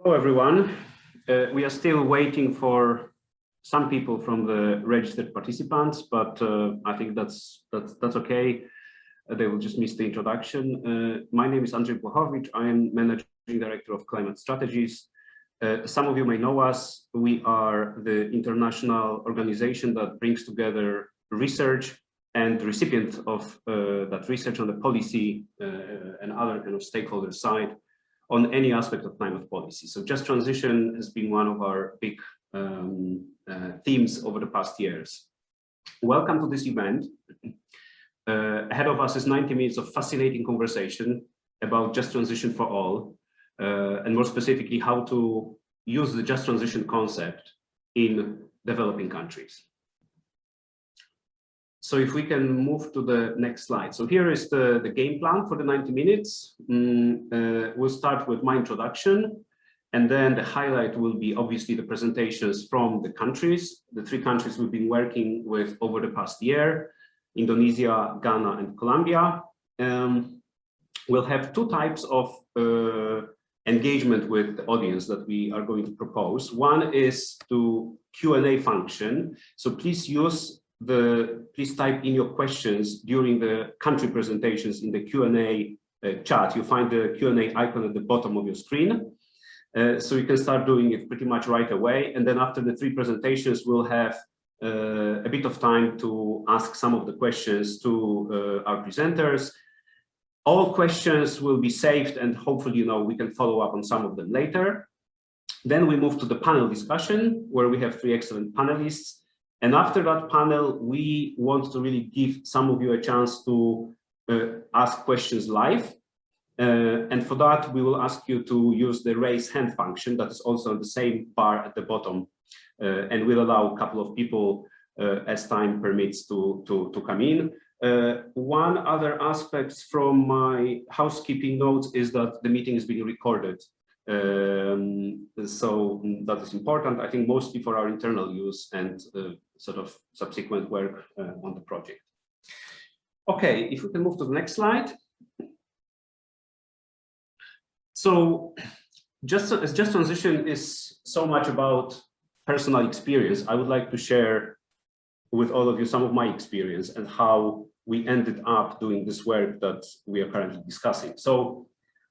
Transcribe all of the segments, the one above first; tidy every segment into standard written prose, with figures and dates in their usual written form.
Hello, everyone. We are still waiting for some people from the registered participants, but I think that's okay. They will just miss the introduction. My name is Andrzej Blachowicz. I am Managing Director of Climate Strategies. Some of you may know us. We are the international organization that brings together research and the recipient of that research on the policy and other kind of stakeholder side on any aspect of climate policy. So just transition has been one of our big themes over the past years. Welcome to this event. Ahead of us is 90 minutes of fascinating conversation about just transition for all, and more specifically, how to use the just transition concept in developing countries. So if we can move to the next slide. So here is the game plan for the 90 minutes. We'll start with my introduction, and then the highlight will be obviously the presentations from the countries, the three countries we've been working with over the past year: Indonesia, Ghana, and Colombia. We'll have two types of engagement with the audience that we are going to propose. One is to Q&A function. So please type in your questions during the country presentations in the Q&A chat. You find the Q&A icon at the bottom of your screen. So you can start doing it pretty much right away. And then after the three presentations, we'll have a bit of time to ask some of the questions to our presenters. All questions will be saved, and hopefully, we can follow up on some of them later. Then we move to the panel discussion, where we have three excellent panelists. And after that panel, we want to really give some of you a chance to ask questions live. And for that, we will ask you to use the raise hand function that is also on the same bar at the bottom. And we'll allow a couple of people as time permits to come in. One other aspect from my housekeeping notes is that the meeting is being recorded. So that is important, I think, mostly for our internal use and sort of subsequent work on the project. Okay, if we can move to the next slide. So just transition is so much about personal experience. I would like to share with all of you some of my experience and how we ended up doing this work that we are currently discussing. So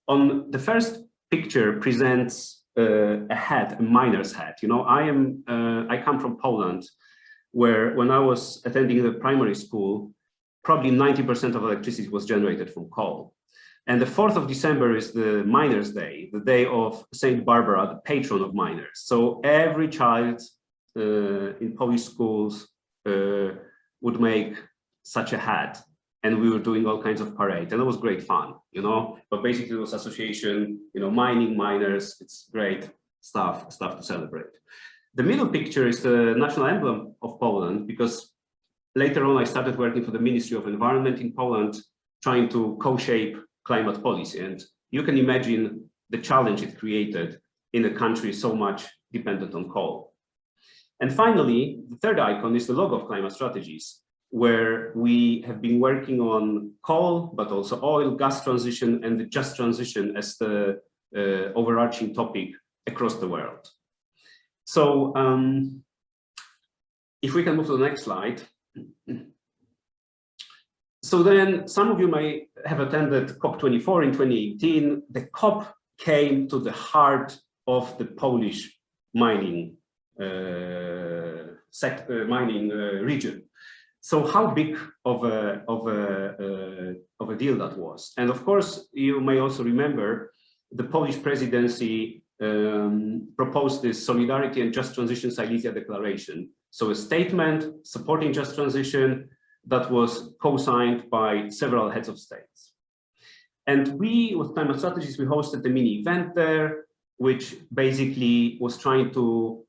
on the first picture presents a hat, a miner's hat. I come from Poland, where when I was attending the primary school, probably 90% of electricity was generated from coal. And the 4th of December is the Miners' Day, the day of Saint Barbara, the patron of miners. So every child in Polish schools would make such a hat. And we were doing all kinds of parade, and it was great fun, But basically, it was association, mining, miners. It's great stuff to celebrate. The middle picture is the national emblem of Poland, because later on I started working for the Ministry of Environment in Poland, trying to co-shape climate policy. And you can imagine the challenge it created in a country so much dependent on coal. And finally, the third icon is the logo of Climate Strategies, where we have been working on coal, but also oil, gas transition, and the just transition as the overarching topic across the world. So if we can move to the next slide. So then some of you may have attended COP24 in 2018. The COP came to the heart of the Polish mining region. So how big of a deal that was? And of course, you may also remember the Polish presidency proposed this Solidarity and Just Transition Silesia Declaration. So a statement supporting just transition that was co-signed by several heads of states. And we, with Climate Strategies, we hosted a mini event there, which basically was trying to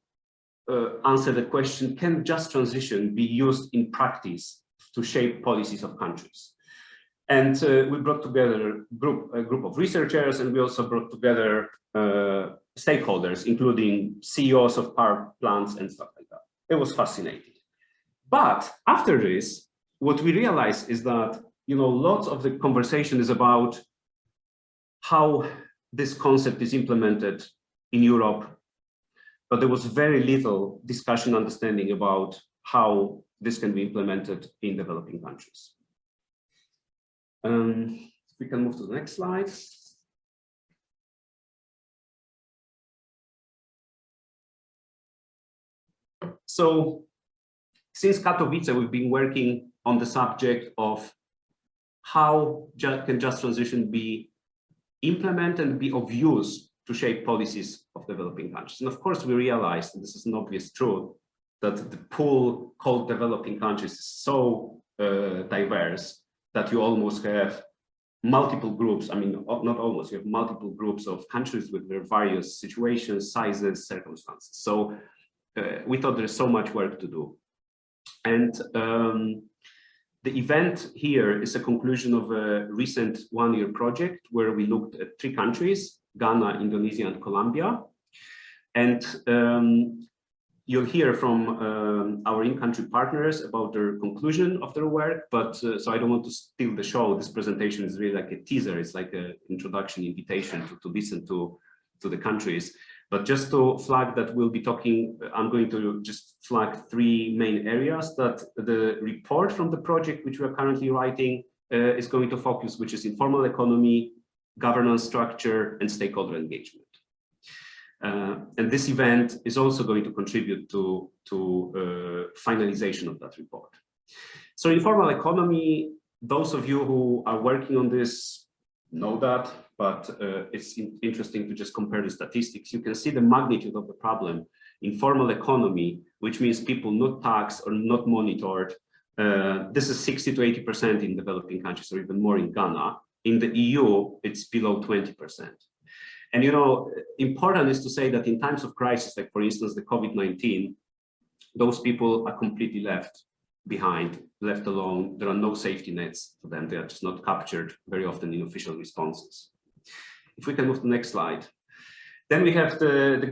answer the question, can just transition be used in practice to shape policies of countries? And we brought together a group of researchers, and we also brought together stakeholders, including CEOs of power plants and stuff like that. It was fascinating. But after this, what we realized is that, lots of the conversation is about how this concept is implemented in Europe, but there was very little discussion, understanding about how this can be implemented in developing countries. We can move to the next slide. So since Katowice, we've been working on the subject of how can just transition be implemented and be of use to shape policies of developing countries. And of course, we realized, and this is an obvious truth, that the pool called developing countries is so diverse that you almost have multiple groups. I mean, not almost, you have multiple groups of countries with their various situations, sizes, circumstances. So we thought there's so much work to do. And the event here is a conclusion of a recent one-year project where we looked at 3 countries, Ghana, Indonesia, and Colombia. And you'll hear from our in-country partners about their conclusion of their work, but so I don't want to steal the show. This presentation is really like a teaser. It's like an introduction invitation to listen to the countries. But just to flag that we'll be talking, I'm going to just flag 3 main areas that the report from the project, which we are currently writing, is going to focus, which is informal economy, governance structure, and stakeholder engagement. And this event is also going to contribute to finalization of that report. So informal economy, those of you who are working on this know that, but it's interesting to just compare the statistics. You can see the magnitude of the problem. Informal economy, which means people not taxed or not monitored, this is 60 to 80% in developing countries, or even more in Ghana. In the EU, it's below 20%. And, you know, important is to say that in times of crisis, like for instance, the COVID-19, those people are completely left behind, left alone. There are no safety nets for them. They are just not captured very often in official responses. If we can move to the next slide. Then we have the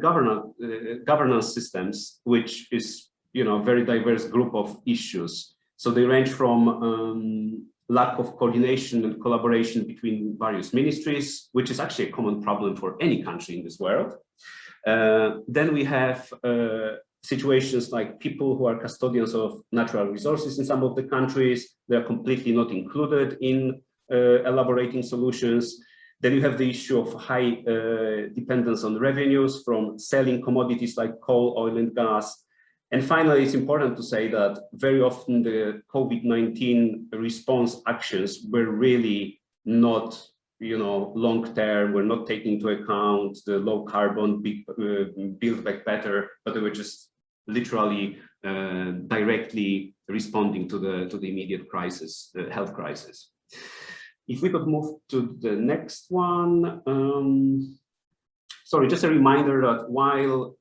governance systems, which is, you know, a very diverse group of issues. So they range from lack of coordination and collaboration between various ministries, which is actually a common problem for any country in this world. Then we have situations like people who are custodians of natural resources in some of the countries. They are completely not included in elaborating solutions. Then you have the issue of high dependence on revenues from selling commodities like coal, oil, and gas. And finally, it's important to say that very often the COVID-19 response actions were really not, you know, long-term. We're not taking into account the low carbon, build back better, but they were just literally directly responding to the immediate crisis, the health crisis. If we could move to the next one. Sorry, just a reminder that while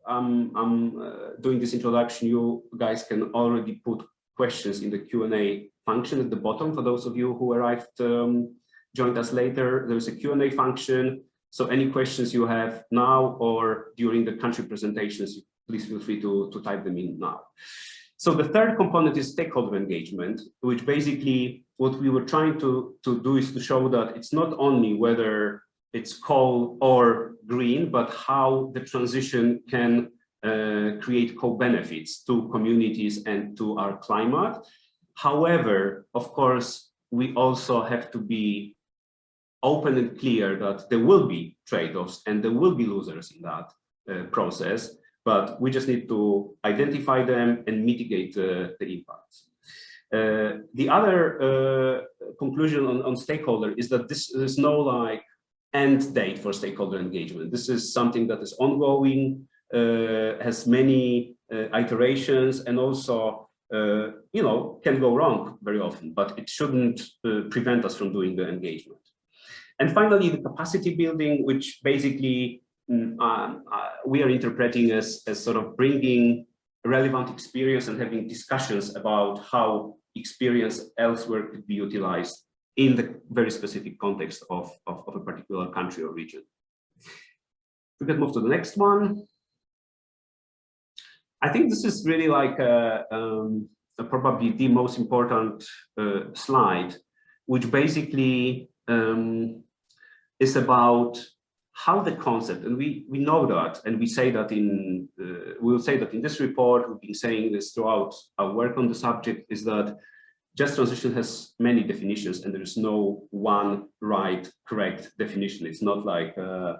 I'm doing this introduction, you guys can already put questions in the Q&A function at the bottom. For those of you who arrived, joined us later, there's a Q&A function. So any questions you have now or during the country presentations, please feel free to type them in now. So the third component is stakeholder engagement, which basically what we were trying to do is to show that it's not only whether it's coal or green, but how the transition can create co-benefits to communities and to our climate. However, of course, we also have to be open and clear that there will be trade-offs and there will be losers in that process, but we just need to identify them and mitigate the impacts. The other conclusion on stakeholder is that there's no like end date for stakeholder engagement. This is something that is ongoing, has many iterations, and also you know, can go wrong very often, but it shouldn't prevent us from doing the engagement. And finally, the capacity building, which basically we are interpreting as sort of bringing relevant experience and having discussions about how experience elsewhere could be utilized in the very specific context of a particular country or region. We can move to the next one. I think this is really like probably the most important slide, which basically is about how the concept, and we know that, and we say that we'll say that in this report, we've been saying this throughout our work on the subject, is that just transition has many definitions, and there's no one right, correct definition. It's not like the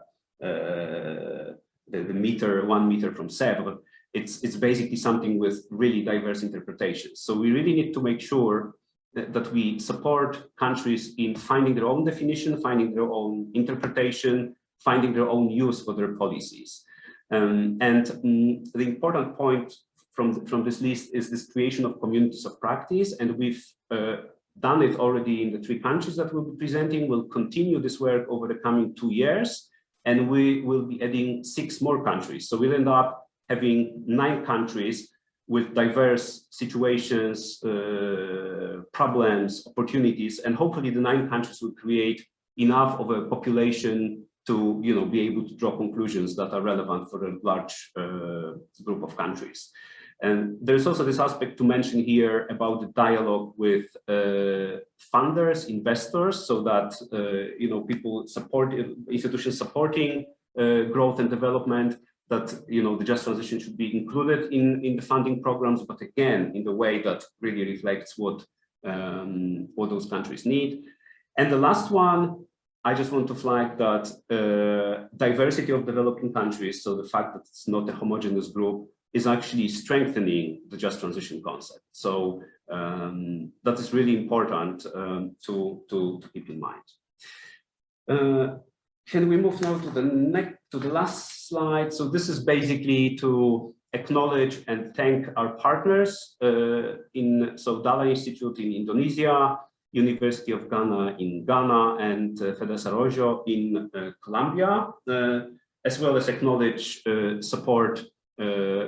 meter, 1 meter from SEV, but it's basically something with really diverse interpretations. So we really need to make sure that we support countries in finding their own definition, finding their own interpretation, finding their own use for their policies. The important point from this list is this creation of communities of practice, and we've done it already in the 3 countries that we'll be presenting. We'll continue this work over the coming 2 years, and we will be adding 6 more countries. So we'll end up having 9 countries with diverse situations, problems, opportunities, and hopefully the 9 countries will create enough of a population to be able to draw conclusions that are relevant for a large group of countries. And there's also this aspect to mention here about the dialogue with funders, investors, so that people support institutions supporting growth and development, that the just transition should be included in the funding programs, but again in the way that really reflects what those countries need. And the last one, I just want to flag that diversity of developing countries, so the fact that it's not a homogeneous group, is actually strengthening the just transition concept. So that is really important to keep in mind. Can we move now to the last slide? So this is basically to acknowledge and thank our partners Dala Institute in Indonesia, University of Ghana in Ghana, and Fedesarrollo in Colombia, as well as acknowledge support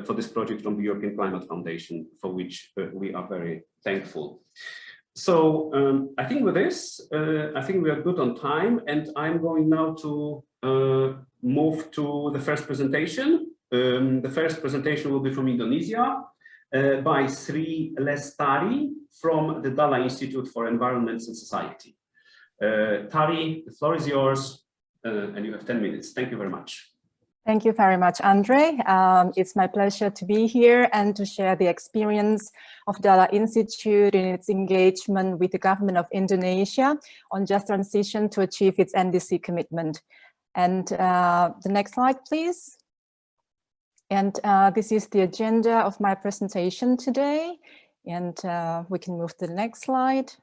for this project from the European Climate Foundation, for which we are very thankful. So I think with this, I think we are good on time, and I'm going now to move to the first presentation. The first presentation will be from Indonesia by Sri Lestari from the Dala Institute for Environment and Society. Tari, the floor is yours, and you have 10 minutes. Thank you very much. Thank you very much, Andrzej. It's my pleasure to be here and to share the experience of Dala Institute in its engagement with the government of Indonesia on just transition to achieve its NDC commitment. And the next slide, please. And this is the agenda of my presentation today. And we can move to the next slide.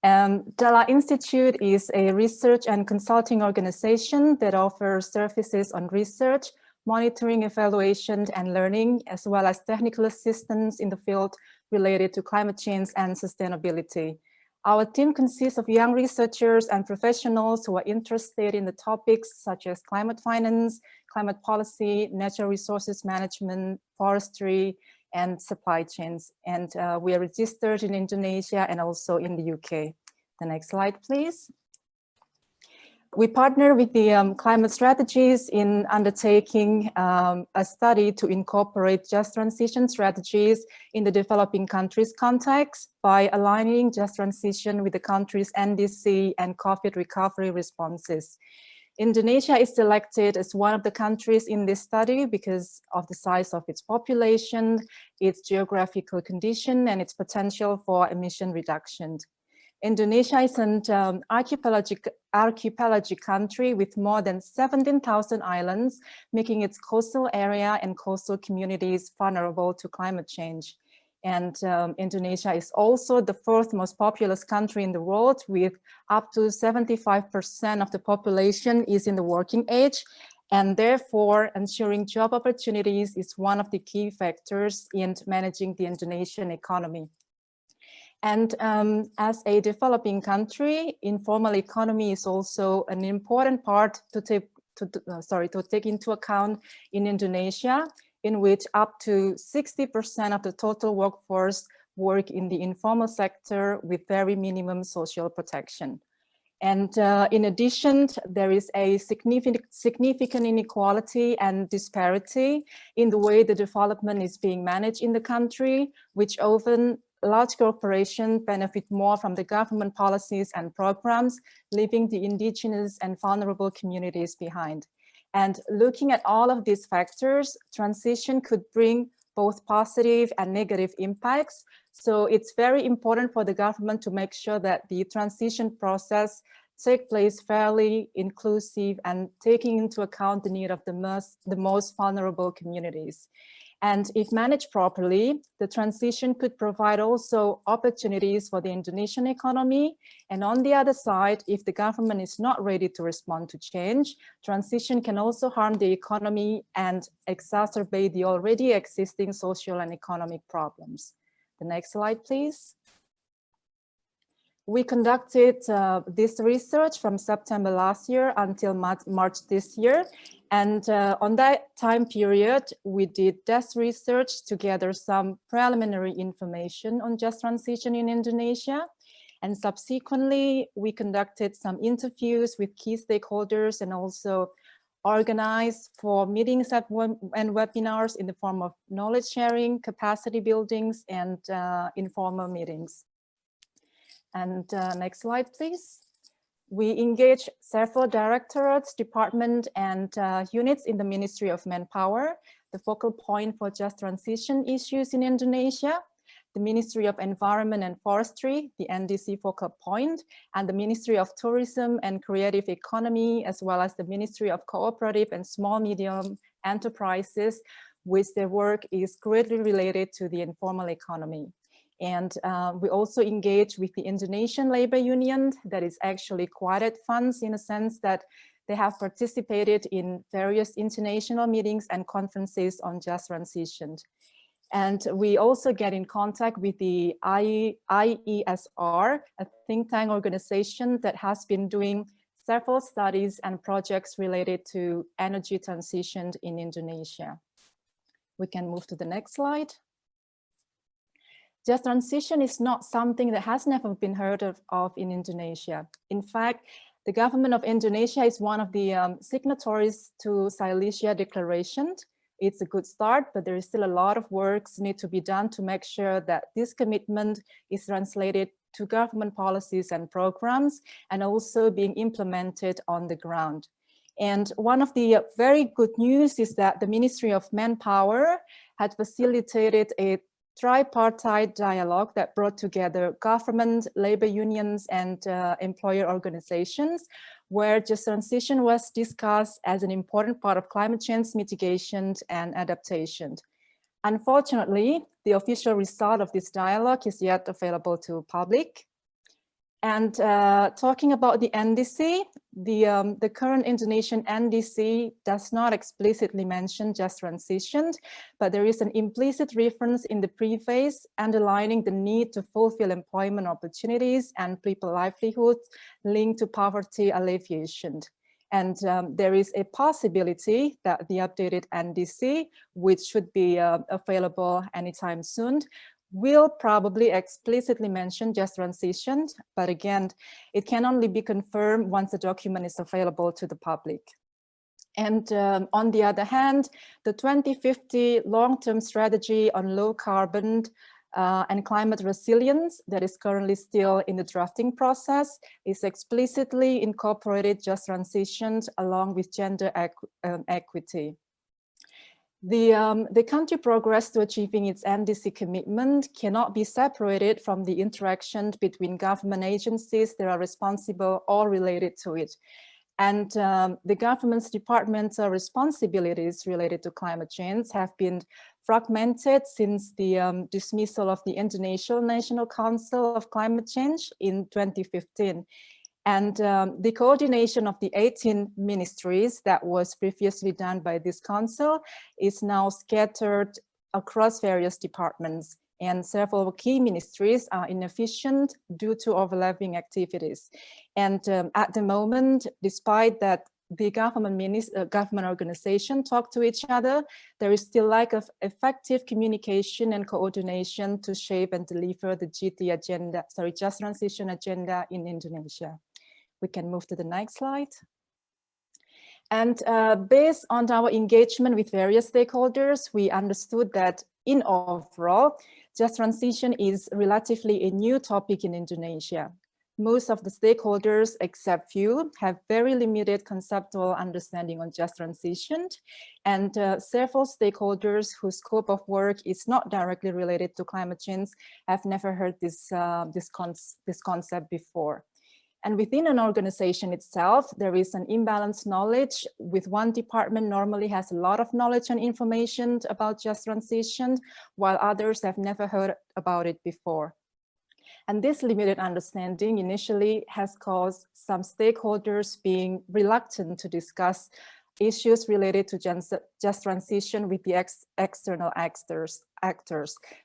Dala Institute is a research and consulting organization that offers services on research, monitoring, evaluation, and learning, as well as technical assistance in the field related to climate change and sustainability. Our team consists of young researchers and professionals who are interested in the topics such as climate finance, climate policy, natural resources management, forestry, and supply chains. And we are registered in Indonesia and also in the UK. The next slide, please. We partner with the climate strategies in undertaking a study to incorporate just transition strategies in the developing countries context by aligning just transition with the country's NDC and COVID recovery responses. Indonesia is selected as one of the countries in this study because of the size of its population, its geographical condition, and its potential for emission reduction. Indonesia is an archipelagic country with more than 17,000 islands, making its coastal area and coastal communities vulnerable to climate change. And Indonesia is also the 4th most populous country in the world, with up to 75% of the population is in the working age, and therefore ensuring job opportunities is one of the key factors in managing the Indonesian economy. And as a developing country, informal economy is also an important part to take into account in Indonesia, in which up to 60% of the total workforce work in the informal sector with very minimum social protection. And in addition, there is a significant inequality and disparity in the way the development is being managed in the country, which often large corporations benefit more from the government policies and programs, leaving the indigenous and vulnerable communities behind. And looking at all of these factors, transition could bring both positive and negative impacts. So it's very important for the government to make sure that the transition process take place fairly, inclusive, and taking into account the need of the most vulnerable communities. And if managed properly, the transition could provide also opportunities for the Indonesian economy. And on the other side, if the government is not ready to respond to change, transition can also harm the economy and exacerbate the already existing social and economic problems. The next slide, please. We conducted this research from September last year until March this year. And on that time period, we did desk research to gather some preliminary information on just transition in Indonesia. And subsequently, we conducted some interviews with key stakeholders and also organized for meetings and webinars in the form of knowledge sharing, capacity buildings, and informal meetings. And next slide, please. We engage several directorates, departments, and units in the Ministry of Manpower, the focal point for just transition issues in Indonesia, the Ministry of Environment and Forestry, the NDC focal point, and the Ministry of Tourism and Creative Economy, as well as the Ministry of Cooperative and Small Medium Enterprises, which their work is greatly related to the informal economy. And we also engage with the Indonesian Labor Union that is actually quite advanced in a sense that they have participated in various international meetings and conferences on just transition. And we also get in contact with the IESR, a think tank organization that has been doing several studies and projects related to energy transition in Indonesia. We can move to the next slide. Just transition is not something that has never been heard of in Indonesia. In fact, the government of Indonesia is one of the signatories to Silesia Declaration. It's a good start, but there is still a lot of work need to be done to make sure that this commitment is translated to government policies and programs and also being implemented on the ground. And one of the very good news is that the Ministry of Manpower had facilitated a tripartite dialogue that brought together government, labor unions, and employer organizations, where just transition was discussed as an important part of climate change mitigation and adaptation. Unfortunately, the official result of this dialogue is yet available to public. And talking about the NDC, the current Indonesian NDC does not explicitly mention just transition, but there is an implicit reference in the preface underlining the need to fulfill employment opportunities and people livelihoods linked to poverty alleviation. And there is a possibility that the updated NDC, which should be available anytime soon, will probably explicitly mention just transition, but again, it can only be confirmed once the document is available to the public. And on the other hand, the 2050 long-term strategy on low carbon and climate resilience that is currently still in the drafting process is explicitly incorporated just transition along with gender equity. The country progress to achieving its NDC commitment cannot be separated from the interaction between government agencies that are responsible or related to it. And the government's departmental responsibilities related to climate change have been fragmented since the dismissal of the Indonesian National Council of Climate Change in 2015. And the coordination of the 18 ministries that was previously done by this council is now scattered across various departments, and several key ministries are inefficient due to overlapping activities. And at the moment, despite that the government organization talk to each other, there is still lack of effective communication and coordination to shape and deliver the GT agenda, just transition agenda in Indonesia. We can move to the next slide. And based on our engagement with various stakeholders, we understood that in overall, just transition is relatively a new topic in Indonesia. Most of the stakeholders, except few, have very limited conceptual understanding on just transition, and several stakeholders whose scope of work is not directly related to climate change have never heard this concept before. And within an organization itself, there is an imbalanced knowledge, with one department normally has a lot of knowledge and information about just transition, while others have never heard about it before. And this limited understanding initially has caused some stakeholders being reluctant to discuss issues related to just transition with the external actors.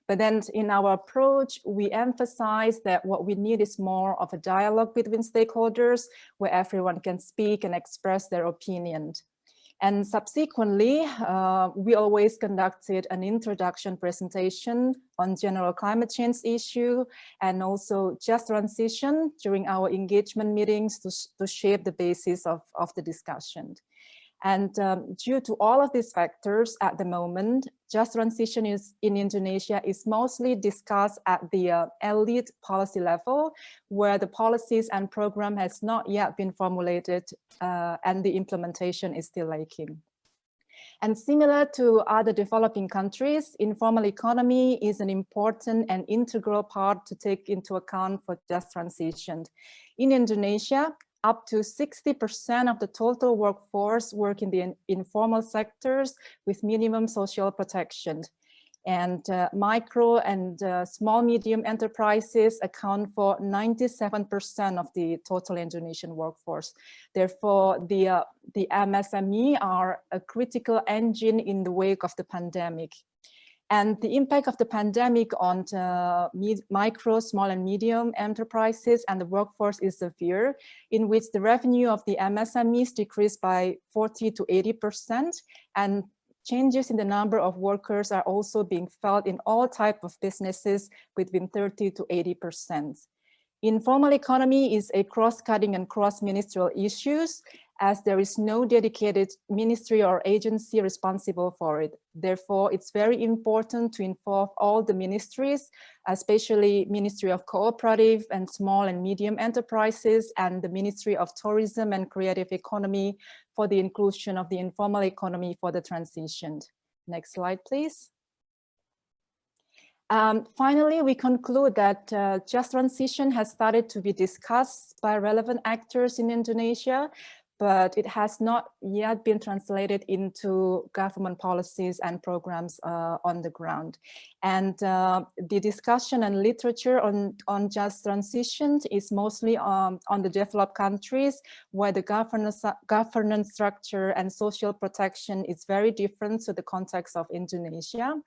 But then in our approach, we emphasize that what we need is more of a dialogue between stakeholders where everyone can speak and express their opinion. And subsequently, we always conducted an introduction presentation on general climate change issue and also just transition during our engagement meetings to shape the basis of the discussion. And due to all of these factors at the moment, just transition in Indonesia is mostly discussed at the elite policy level, where the policies and program has not yet been formulated and the implementation is still lacking. And similar to other developing countries, informal economy is an important and integral part to take into account for just transition. In Indonesia, up to 60% of the total workforce work in the informal sectors with minimum social protection. And micro and small medium enterprises account for 97% of the total Indonesian workforce. Therefore, the MSME are a critical engine in the wake of the pandemic. And the impact of the pandemic on micro, small and medium enterprises and the workforce is severe, in which the revenue of the MSMEs decreased by 40 to 80%, and changes in the number of workers are also being felt in all types of businesses between 30 to 80%. Informal economy is a cross-cutting and cross-ministerial issues, as there is no dedicated ministry or agency responsible for it. Therefore, it's very important to involve all the ministries, especially Ministry of Cooperative and Small and Medium Enterprises and the Ministry of Tourism and Creative Economy for the inclusion of the informal economy for the transition. Next slide, please. Finally, we conclude that just transition has started to be discussed by relevant actors in Indonesia, but it has not yet been translated into government policies and programs on the ground. And the discussion and literature on just transition is mostly on the developed countries, where the governance structure and social protection is very different to the context of Indonesia.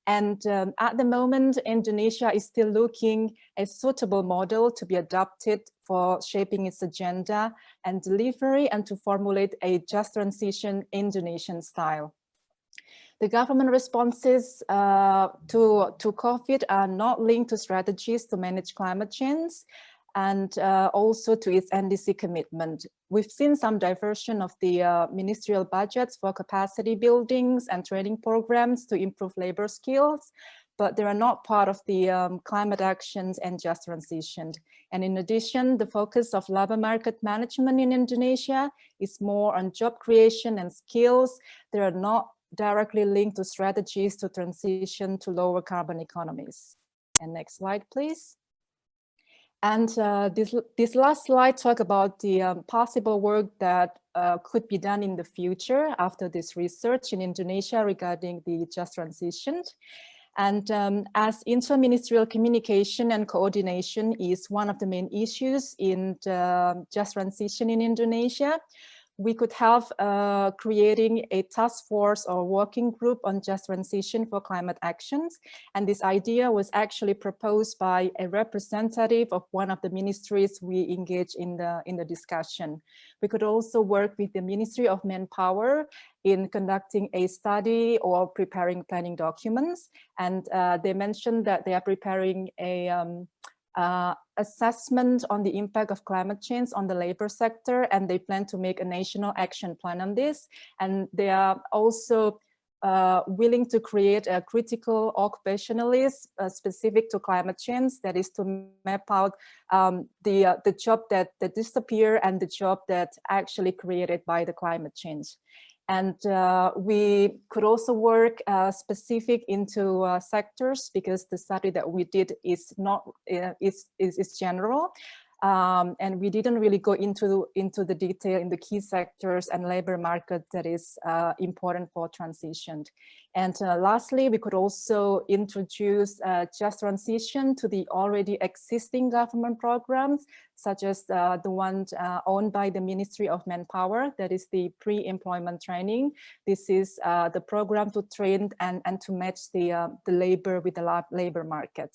And at the moment, Indonesia is still looking a suitable model to be adopted for shaping its agenda and delivery, and to formulate a just transition Indonesian style. The government responses to COVID are not linked to strategies to manage climate change, and also to its NDC commitment. We've seen some diversion of the ministerial budgets for capacity buildings and training programs to improve labor skills, but they are not part of the climate actions and just transition. And in addition, the focus of labor market management in Indonesia is more on job creation and skills. They are not directly linked to strategies to transition to lower carbon economies. And next slide, please. And this last slide talk about the possible work that could be done in the future after this research in Indonesia regarding the just transition. And as interministerial communication and coordination is one of the main issues in the just transition in Indonesia, we could have creating a task force or working group on just transition for climate actions. And this idea was actually proposed by a representative of one of the ministries we engage in the discussion. We could also work with the Ministry of Manpower in conducting a study or preparing planning documents. And they mentioned that they are preparing a assessment on the impact of climate change on the labor sector, and they plan to make a national action plan on this. And they are also willing to create a critical occupationalist specific to climate change, that is to map out the job that disappear and the job that actually created by the climate change. And we could also work specific into sectors, because the study that we did is not is general. And we didn't really go into the detail in the key sectors and labor market that is important for transition. And lastly, we could also introduce just transition to the already existing government programs, such as the one owned by the Ministry of Manpower, that is the pre-employment training. This is the program to train and to match the labor with the labor market.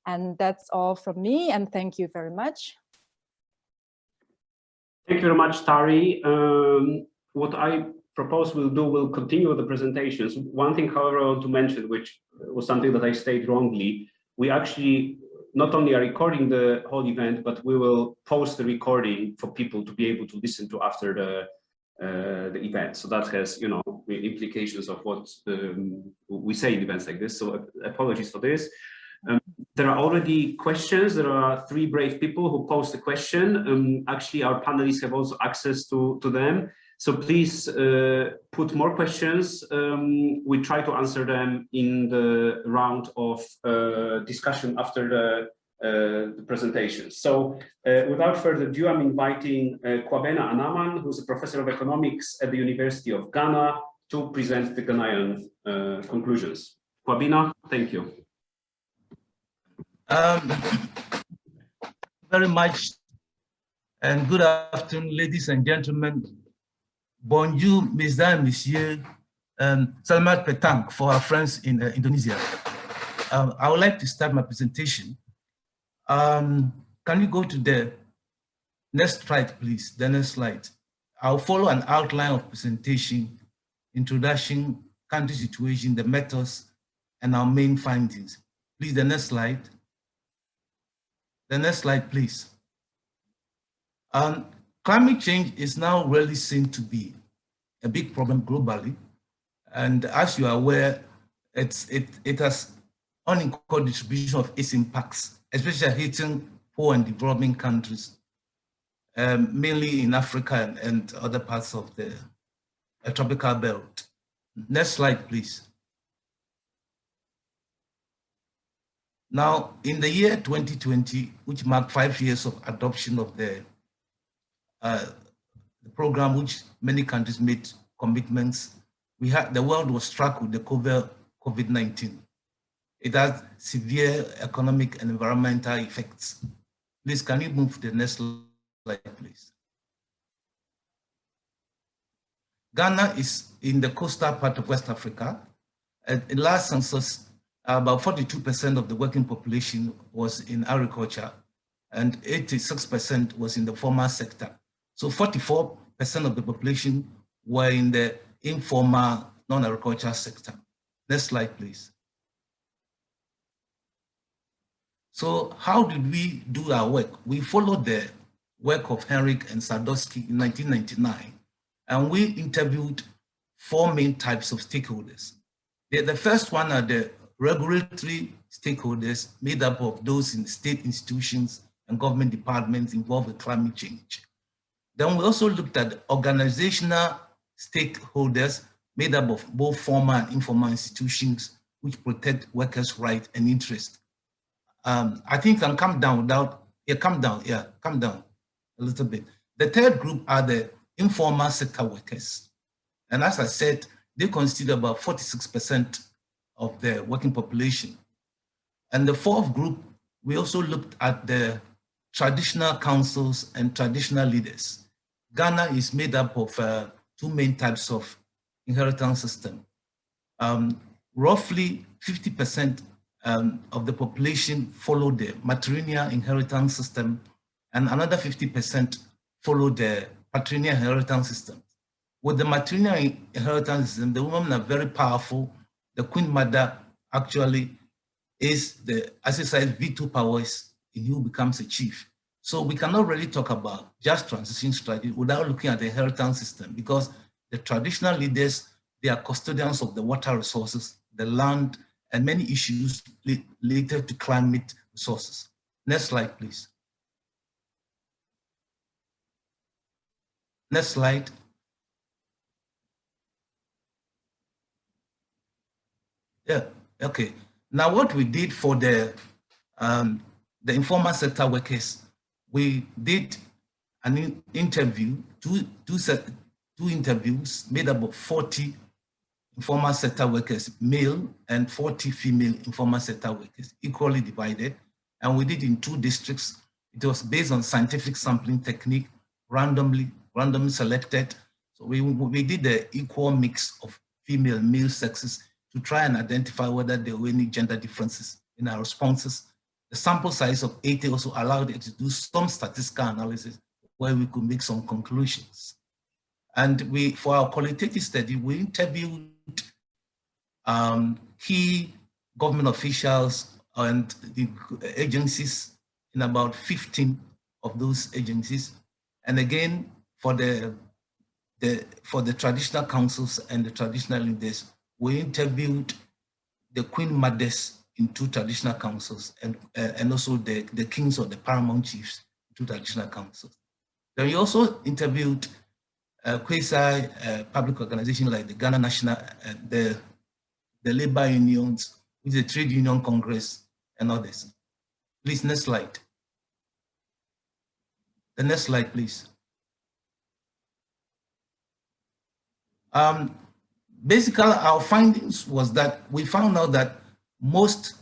And that's all from me, and thank you very much. Thank you very much, Tari. What I propose we'll continue the presentations. One thing, however, I want to mention, which was something that I stated wrongly, we actually not only are recording the whole event, but we will post the recording for people to be able to listen to after the event. So that has, you know, implications of what we say in events like this. So apologies for this. There are already questions. There are 3 brave people who posed a question. Actually, our panelists have also access to them. So please put more questions. We try to answer them in the round of discussion after the presentation. So without further ado, I'm inviting Kwabena Anaman, who's a professor of economics at the University of Ghana, to present the Ghanaian conclusions. Kwabena, thank you. Very much, and good afternoon, ladies and gentlemen. Bonjour, mesdames et messieurs. Selamat petang for our friends in Indonesia. I would like to start my presentation. Can you go to the next slide, please? The next slide. I'll follow an outline of presentation, introduction, country situation, the methods, and our main findings. Please, the next slide. The next slide, please. Climate change is now really seen to be a big problem globally. And as you are aware, it has unequal distribution of its impacts, especially hitting poor and developing countries, mainly in Africa and other parts of the tropical belt. Next slide, please. Now, in the year 2020, which marked 5 years of adoption of the program, which many countries made commitments, the world was struck with the COVID-19. It has severe economic and environmental effects. Please, can you move to the next slide, please? Ghana is in the coastal part of West Africa. In last census, about 42% of the working population was in agriculture and 86% was in the formal sector. So 44% of the population were in the informal non-agricultural sector. Next slide, please. So how did we do our work? We followed the work of Henrik and Sadowski in 1999, and we interviewed 4 main types of stakeholders. The first one are the regulatory stakeholders, made up of those in state institutions and government departments involved with climate change. Then we also looked at organizational stakeholders, made up of both formal and informal institutions which protect workers' rights and interests. I think I can come down without, come down a little bit. The third group are the informal sector workers. And as I said, they constitute about 46% of the working population. And the fourth group, we also looked at the traditional councils and traditional leaders. Ghana is made up of 2 main types of inheritance system. Roughly 50% of the population follow the matrilineal inheritance system, and another 50% follow the patrilineal inheritance system. With the matrilineal inheritance system, the women are very powerful. The Queen Mother actually is the exercise veto powers in who becomes a chief. So we cannot really talk about just transition strategy without looking at the inheritance system, because the traditional leaders they are custodians of the water resources, the land, and many issues related to climate resources. Next slide, please. Next slide. Yeah, okay. Now what we did for the informal sector workers, we did an interview, two interviews made up of 40 informal sector workers, male, and 40 female informal sector workers, equally divided. And we did in 2 districts. It was based on scientific sampling technique, randomly selected. So we did the equal mix of female, male sexes to try and identify whether there were any gender differences in our responses. The sample size of 80 also allowed it to do some statistical analysis where we could make some conclusions. And for our qualitative study, we interviewed key government officials and the agencies in about 15 of those agencies. And again, for the traditional councils and the traditional leaders, we interviewed the queen mothers in 2 traditional councils and also the kings or the paramount chiefs in 2 traditional councils. Then we also interviewed quasi public organizations like the Ghana National, the labor unions, with the Trade Union Congress and others. Please, next slide. The next slide, please. Basically, our findings was that we found out that most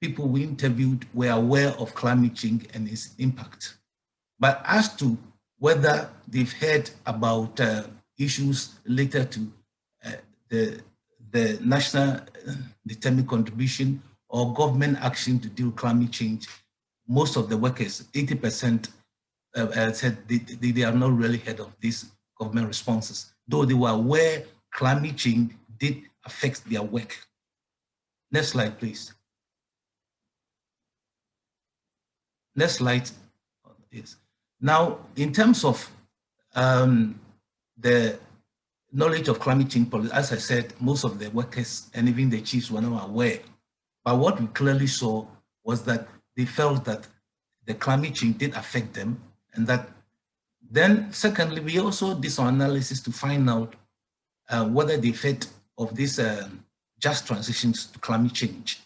people we interviewed were aware of climate change and its impact. But as to whether they've heard about issues related to the national determined contribution or government action to deal with climate change, most of the workers, 80%, said they have not really heard of these government responses, though they were aware climate change did affect their work. Next slide, please. Next slide. Yes. Now, in terms of the knowledge of climate change policy, as I said, most of the workers and even the chiefs were not aware. But what we clearly saw was that they felt that the climate change did affect them, and that then secondly, we also did some analysis to find out whether the effect of these just transitions to climate change.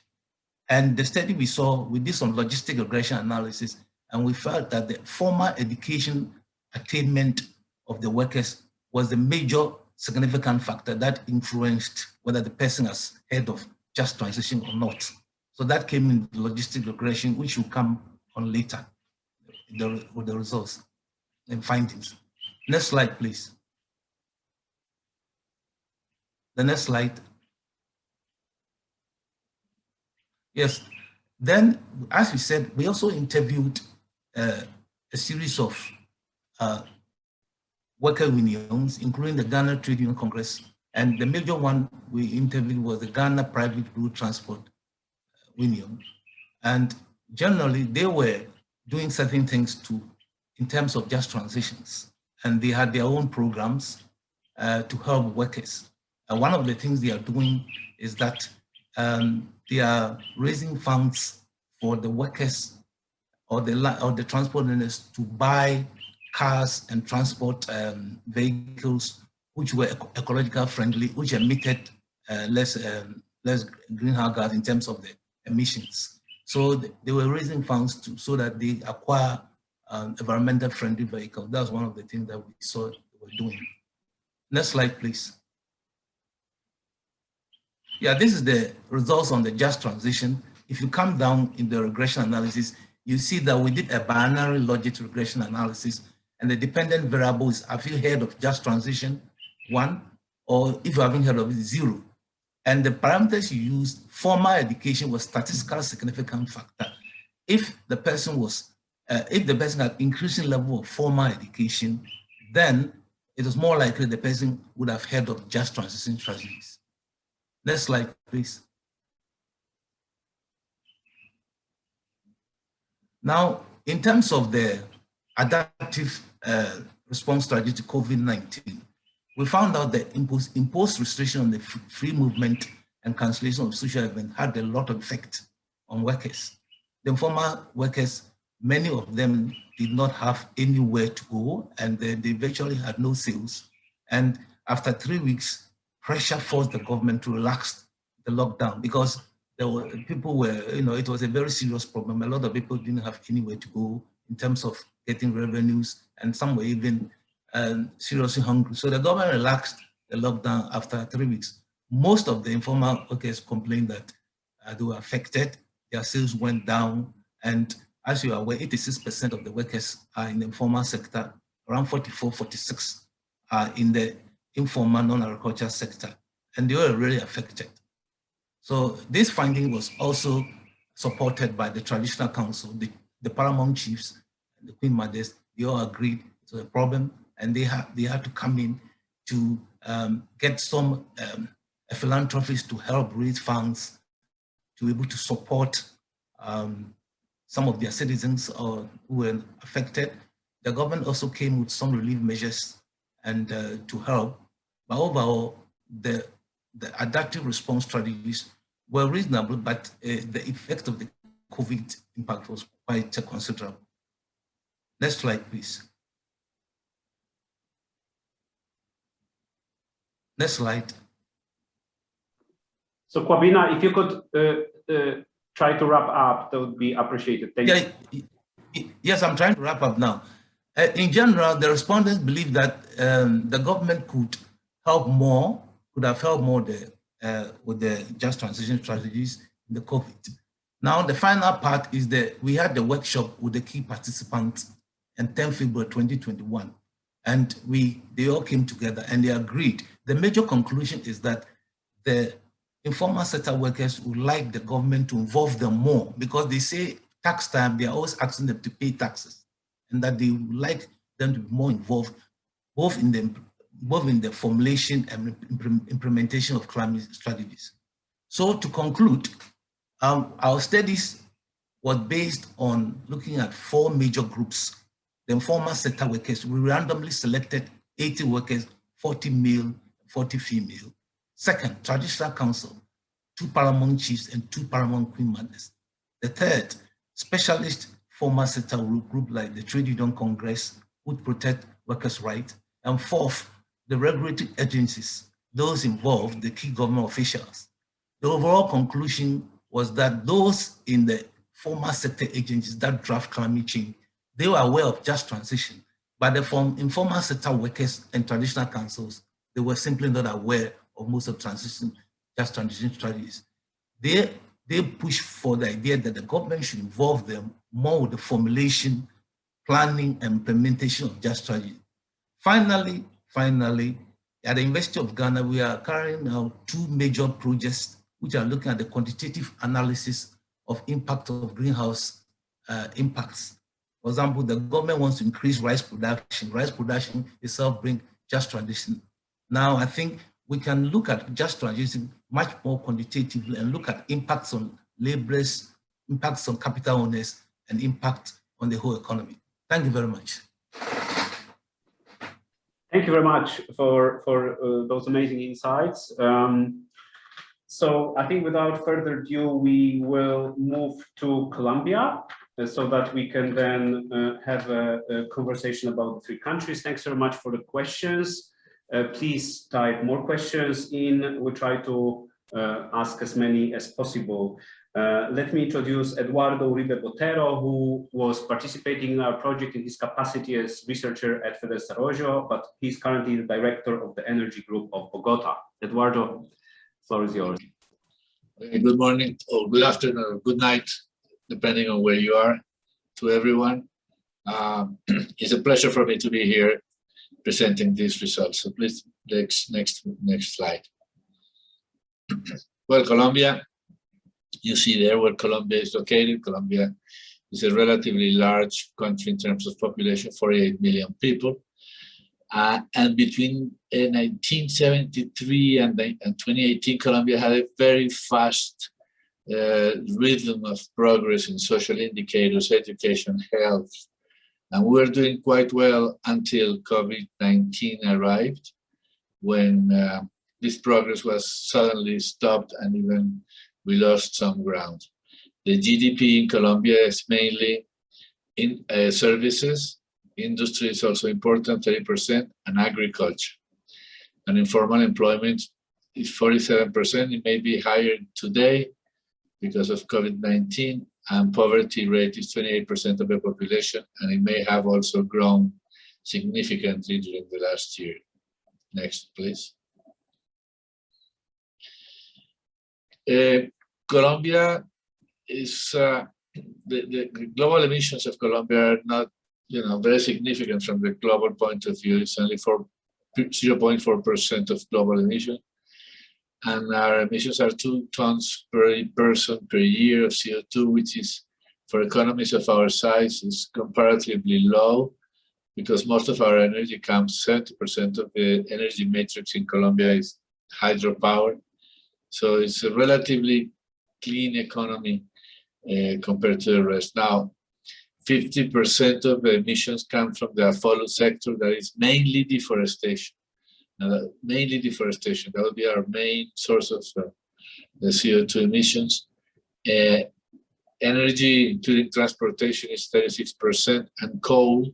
And the study we saw, we did some logistic regression analysis, and we felt that the formal education attainment of the workers was the major significant factor that influenced whether the person has heard of just transition or not. So that came in the logistic regression, which will come on later with the results and findings. Next slide, please. The next slide. Yes, then as we said, we also interviewed a series of worker unions, including the Ghana Trade Union Congress, and the major one we interviewed was the Ghana Private Road Transport Union. And generally, they were doing certain things in terms of just transitions, and they had their own programs to help workers. One of the things they are doing is that they are raising funds for the workers or the transport owners to buy cars and transport vehicles which were ecological friendly, which emitted less greenhouse gas in terms of the emissions. So they were raising funds so that they acquire environmental friendly vehicles. That's one of the things that we saw they were doing. Next slide, please. Yeah, this is the results on the just transition. If you come down in the regression analysis, you see that we did a binary logic regression analysis, and the dependent variable is, have you heard of just transition? 1, or if you haven't heard of it, 0. And the parameters you used, formal education was statistical significant factor. If the person had increasing level of formal education, then it was more likely the person would have heard of just transition strategies. Next slide, please. Now, in terms of the adaptive response strategy to COVID-19, we found out that imposed restriction on the free movement and cancellation of social events had a lot of effect on workers. The informal workers, many of them did not have anywhere to go, and they virtually had no sales. And after 3 weeks, pressure forced the government to relax the lockdown because people were, it was a very serious problem. A lot of people didn't have anywhere to go in terms of getting revenues, and some were even seriously hungry. So the government relaxed the lockdown after 3 weeks. Most of the informal workers complained that they were affected, their sales went down, and as you are aware, 86% of the workers are in the informal sector, around 44, 46 are in the informal non-agricultural sector, and they were really affected. So this finding was also supported by the traditional council, the paramount chiefs, and the queen mothers. They all agreed it was a problem, and they had to come in to get some philanthropists to help raise funds to be able to support some of their citizens who were affected. The government also came with some relief measures and to help. But overall, the adaptive response strategies were reasonable, but the effect of the COVID impact was quite considerable. Next slide, please. Next slide. So Kwabena, if you could try to wrap up, that would be appreciated. Thank you. Yes, I'm trying to wrap up now. In general, the respondents believe that the government could have helped more with the just transition strategies in the COVID. Now, the final part is that we had the workshop with the key participants on 10 February 2021, and they all came together and they agreed. The major conclusion is that the informal sector workers would like the government to involve them more, because they say tax time, they are always asking them to pay taxes, and that they would like them to be more involved, both in the formulation and implementation of climate strategies. So to conclude, our studies was based on looking at 4 major groups. The informal sector workers, we randomly selected 80 workers, 40 male, 40 female. Second, traditional council, 2 paramount chiefs and 2 paramount queen mothers. The third, specialist formal sector group like the Trade Union Congress would protect workers' rights. And fourth, the regulatory agencies, those involved, the key government officials. The overall conclusion was that those in the formal sector agencies that draft climate change, they were aware of just transition, but the informal sector workers and traditional councils, they were simply not aware of most of just transition strategies. They push for the idea that the government should involve them more with the formulation, planning, and implementation of just strategy. Finally, at the University of Ghana, we are carrying out 2 major projects which are looking at the quantitative analysis of impact of greenhouse impacts. For example, the government wants to increase rice production. Rice production itself brings just transition. Now, I think we can look at just transition much more quantitatively and look at impacts on laborers, impacts on capital owners, and impact on the whole economy. Thank you very much. Thank you very much for those amazing insights. So I think without further ado, we will move to Colombia so that we can then have a conversation about the 3 countries. Thanks very much for the questions. Please type more questions in. We'll try to ask as many as possible. Let me introduce Eduardo Uribe-Botero, who was participating in our project in his capacity as researcher at Fedesarrollo, but he's currently the director of the energy group of Bogota. Eduardo, the floor is yours. Good morning, or good afternoon, or good night, depending on where you are, to everyone. It's a pleasure for me to be here presenting these results. So please, next slide. Well, Colombia, you see there where Colombia is located. Colombia is a relatively large country in terms of population, 48 million people. And between 1973 and 2018, Colombia had a very fast rhythm of progress in social indicators, education, health. And we're doing quite well until COVID-19 arrived. when this progress was suddenly stopped and even we lost some ground. The GDP in Colombia is mainly in services. Industry is also important, 30%, and agriculture. And informal employment is 47%. It may be higher today because of COVID-19, and poverty rate is 28% of the population, and it may have also grown significantly during the last year. Next, please. Colombia is, the global emissions of Colombia are not, very significant from the global point of view. It's only 0.4% of global emission. And our emissions are 2 tons per person per year of CO2, which is, for economies of our size, is comparatively low, because most of our energy comes, 70% of the energy matrix in Colombia is hydropower. So it's a relatively clean economy compared to the rest. Now, 50% of the emissions come from the follow sector, that is mainly deforestation. Mainly deforestation, that will be our main source of the CO2 emissions. Energy, including transportation, is 36%, and coal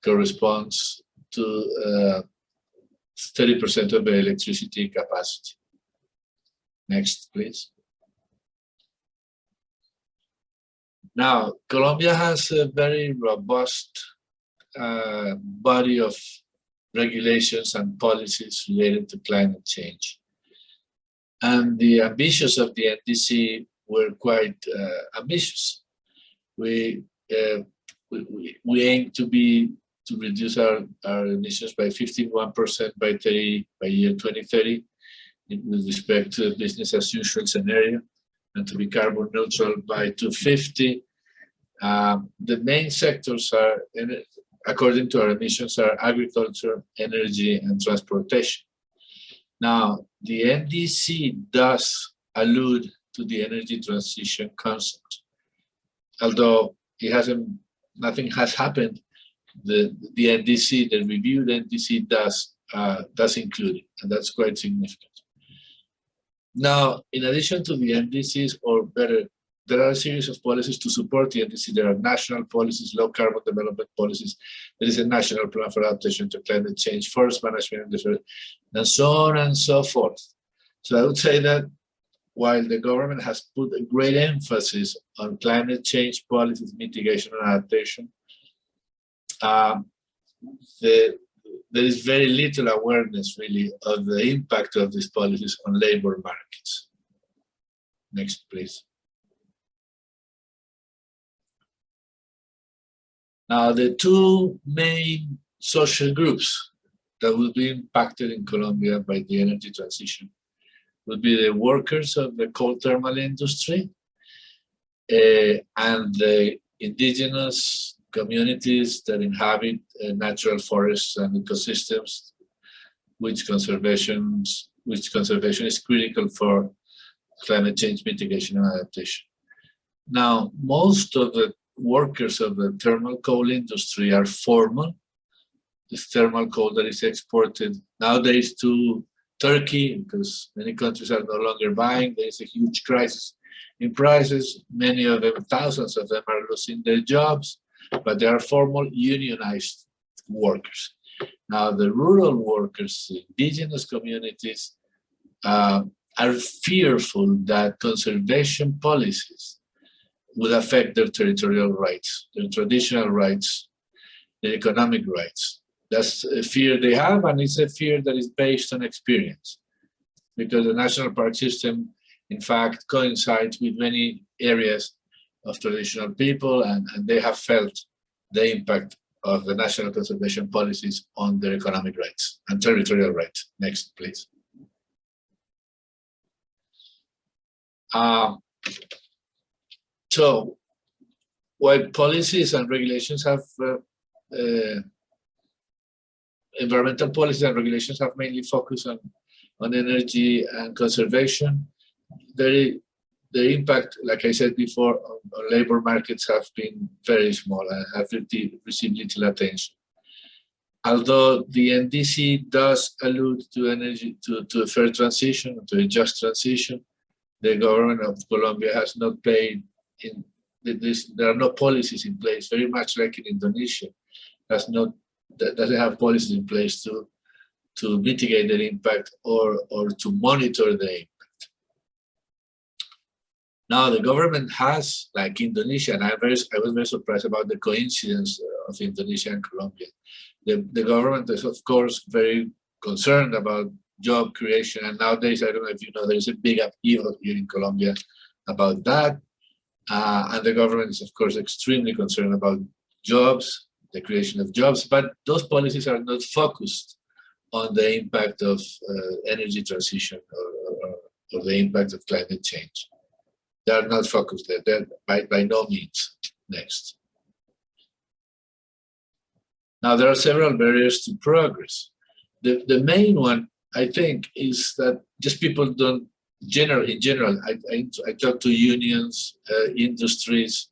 corresponds to 30% of the electricity capacity. Next, please. Now, Colombia has a very robust body of regulations and policies related to climate change. And the ambitions of the NDC were quite ambitious. We aim to reduce our emissions by 51% by year 2030 with respect to the business as usual scenario, and to be carbon neutral by 2050. The main sectors are, according to our emissions, are agriculture, energy, and transportation. Now, the NDC does allude to the energy transition concept. Although nothing has happened, the NDC, the reviewed NDC does include it, and that's quite significant. Now, in addition to the NDCs, or better, there are a series of policies to support the NDC. There are national policies, low carbon development policies. There is a national plan for adaptation to climate change, forest management, and so on and so forth. So I would say that while the government has put a great emphasis on climate change policies, mitigation, and adaptation, there is very little awareness, really, of the impact of these policies on labor markets. Next, please. Now, the two main social groups that will be impacted in Colombia by the energy transition would be the workers of the coal thermal industry and the indigenous communities that inhabit natural forests and ecosystems, which conservation is critical for climate change mitigation and adaptation. Now, most of the workers of the thermal coal industry are formal. This thermal coal that is exported nowadays to Turkey, because many countries are no longer buying. There is a huge crisis in prices. Many of them, thousands of them, are losing their jobs, but they are formal unionized workers. Now, the rural workers, the indigenous communities, are fearful that conservation policies would affect their territorial rights, their traditional rights, their economic rights. That's a fear they have, and it's a fear that is based on experience, because the national park system, in fact, coincides with many areas of traditional people, and they have felt the impact of the national conservation policies on their economic rights and territorial rights. Next, please. So, while policies and regulations have, environmental policies and regulations have mainly focused on energy and conservation, the impact, like I said before, on labor markets have been very small and have received little attention. although the NDC does allude to energy, to a fair transition, to a just transition, the government of Colombia has not paid in this. There are no policies in place, very much like in Indonesia, doesn't have policies in place to mitigate the impact or to monitor the impact. Now the government has, like Indonesia, and I was very surprised about the coincidence of Indonesia and Colombia. The government is, of course, very concerned about job creation, and nowadays, I don't know if you know, there is a big upheaval here in Colombia about that, and the government is, of course, extremely concerned about jobs, the creation of jobs, but those policies are not focused on the impact of energy transition or the impact of climate change. They are not focused there. They're by no means. Next. Now, there are several barriers to progress. The main one, I think, is that just people don't, in general, I talk to unions, industries,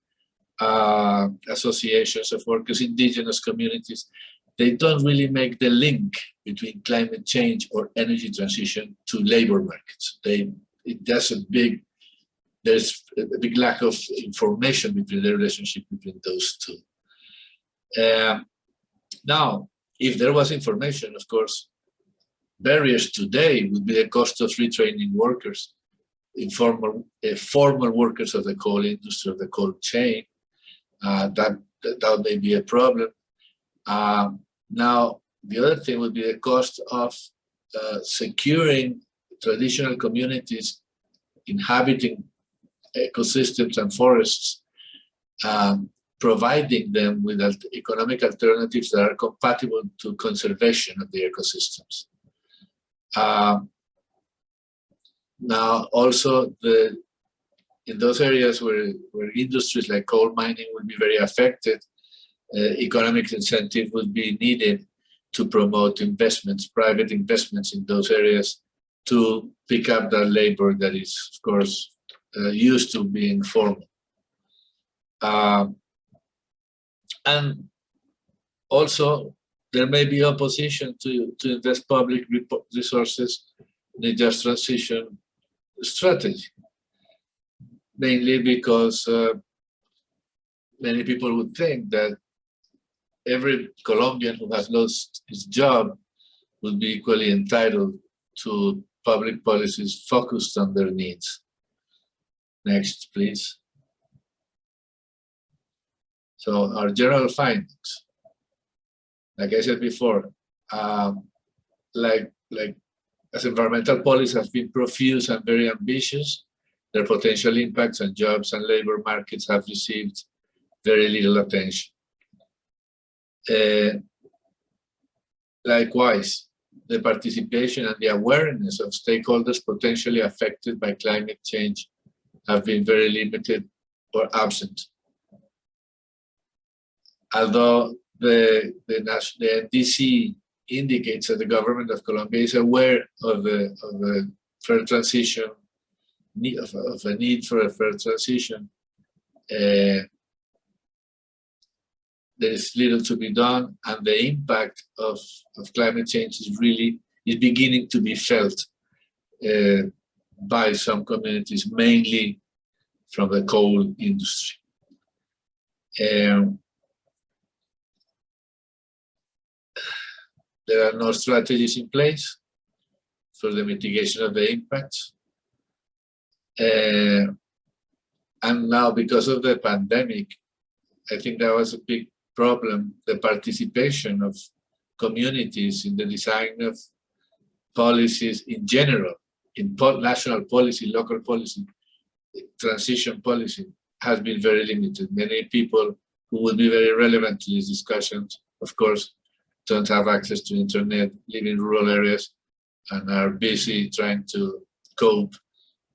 associations of workers, indigenous communities. They don't really make the link between climate change or energy transition to labor markets. There's a big lack of information between the relationship between those two. Now, if there was information, of course, barriers today would be the cost of retraining workers, formal workers of the coal industry, of the cold chain. That may be a problem. Now, the other thing would be the cost of securing traditional communities inhabiting ecosystems and forests, providing them with economic alternatives that are compatible to conservation of the ecosystems. Now, also, in those areas where industries like coal mining will be very affected, economic incentive would be needed to promote investments, private investments in those areas to pick up that labor that is, of course, used to being formal. And also, there may be opposition to invest public resources in a just transition strategy, mainly because many people would think that every Colombian who has lost his job would be equally entitled to public policies focused on their needs. Next, please. So our general findings, like I said before, as environmental policies have been profuse and very ambitious, their potential impacts on jobs and labor markets have received very little attention. Likewise, the participation and the awareness of stakeholders potentially affected by climate change have been very limited or absent. Although the NDC indicates that the government of Colombia is aware of a fair transition, of a need for a fair transition, there is little to be done, and the impact of climate change is beginning to be felt by some communities, mainly from the coal industry. There are no strategies in place for the mitigation of the impacts. And now, because of the pandemic, I think that was a big problem, the participation of communities in the design of policies in general, in national policy, local policy, transition policy, has been very limited. Many people who would be very relevant to these discussions, of course, don't have access to internet, live in rural areas, and are busy trying to cope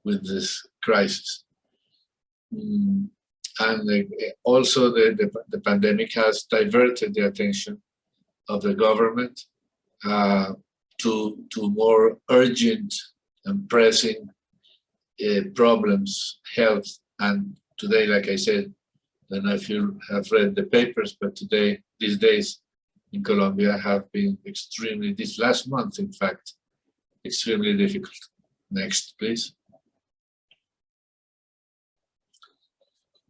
with this crisis. And also the pandemic has diverted the attention of the government to more urgent and pressing problems, health. And today, like I said, I don't know if you have read the papers, but these days, in Colombia have been extremely, this last month, in fact, extremely difficult. Next, please.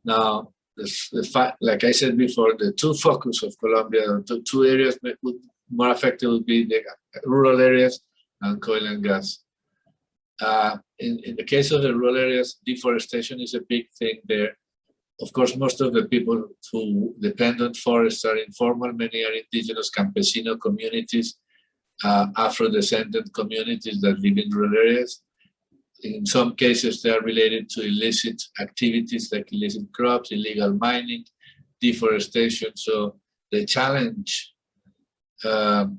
Now, the fact, like I said before, the two focus of Colombia, the two areas that would more affected would be the rural areas and oil and gas. In the case of the rural areas, deforestation is a big thing there. Of course, most of the people who depend on forests are informal. Many are indigenous campesino communities, Afro-descendant communities that live in rural areas. In some cases, they are related to illicit activities like illicit crops, illegal mining, deforestation. So the challenge to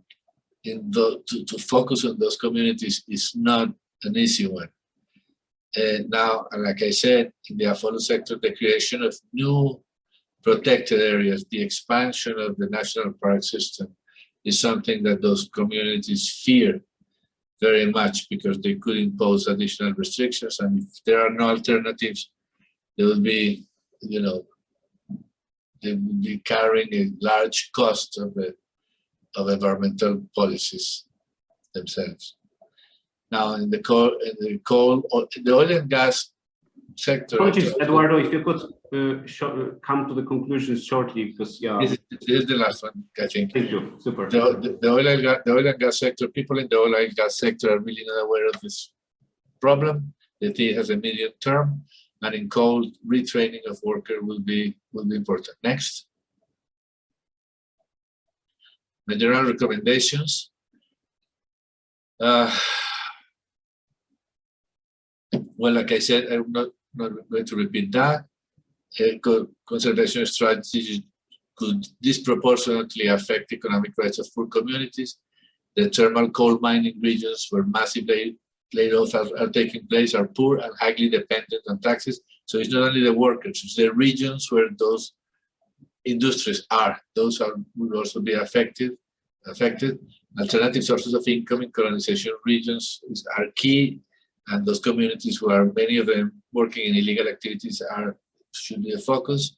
focus on those communities is not an easy one. Now, like I said, in the Afolo sector, the creation of new protected areas, the expansion of the national park system is something that those communities fear very much because they could impose additional restrictions, and if there are no alternatives, they will be, you know, they will be carrying a large cost of environmental policies themselves. Now, in the oil and gas sector. Eduardo, if you could come to the conclusions shortly, because this is the last one, I think. Thank you. Super. The oil and gas sector, people in the oil and gas sector are really not aware of this problem. That it has a medium term, and in coal, retraining of workers will be important. Next. The general recommendations. Well, like I said, I'm not going to repeat that. Conservation strategies could disproportionately affect economic rights of poor communities. The thermal coal mining regions where massive layoffs are taking place are poor and highly dependent on taxes. So it's not only the workers, it's the regions where those industries are. Those will also be affected. Alternative sources of income in colonization regions are key, and those communities who are, many of them, working in illegal activities should be a focus.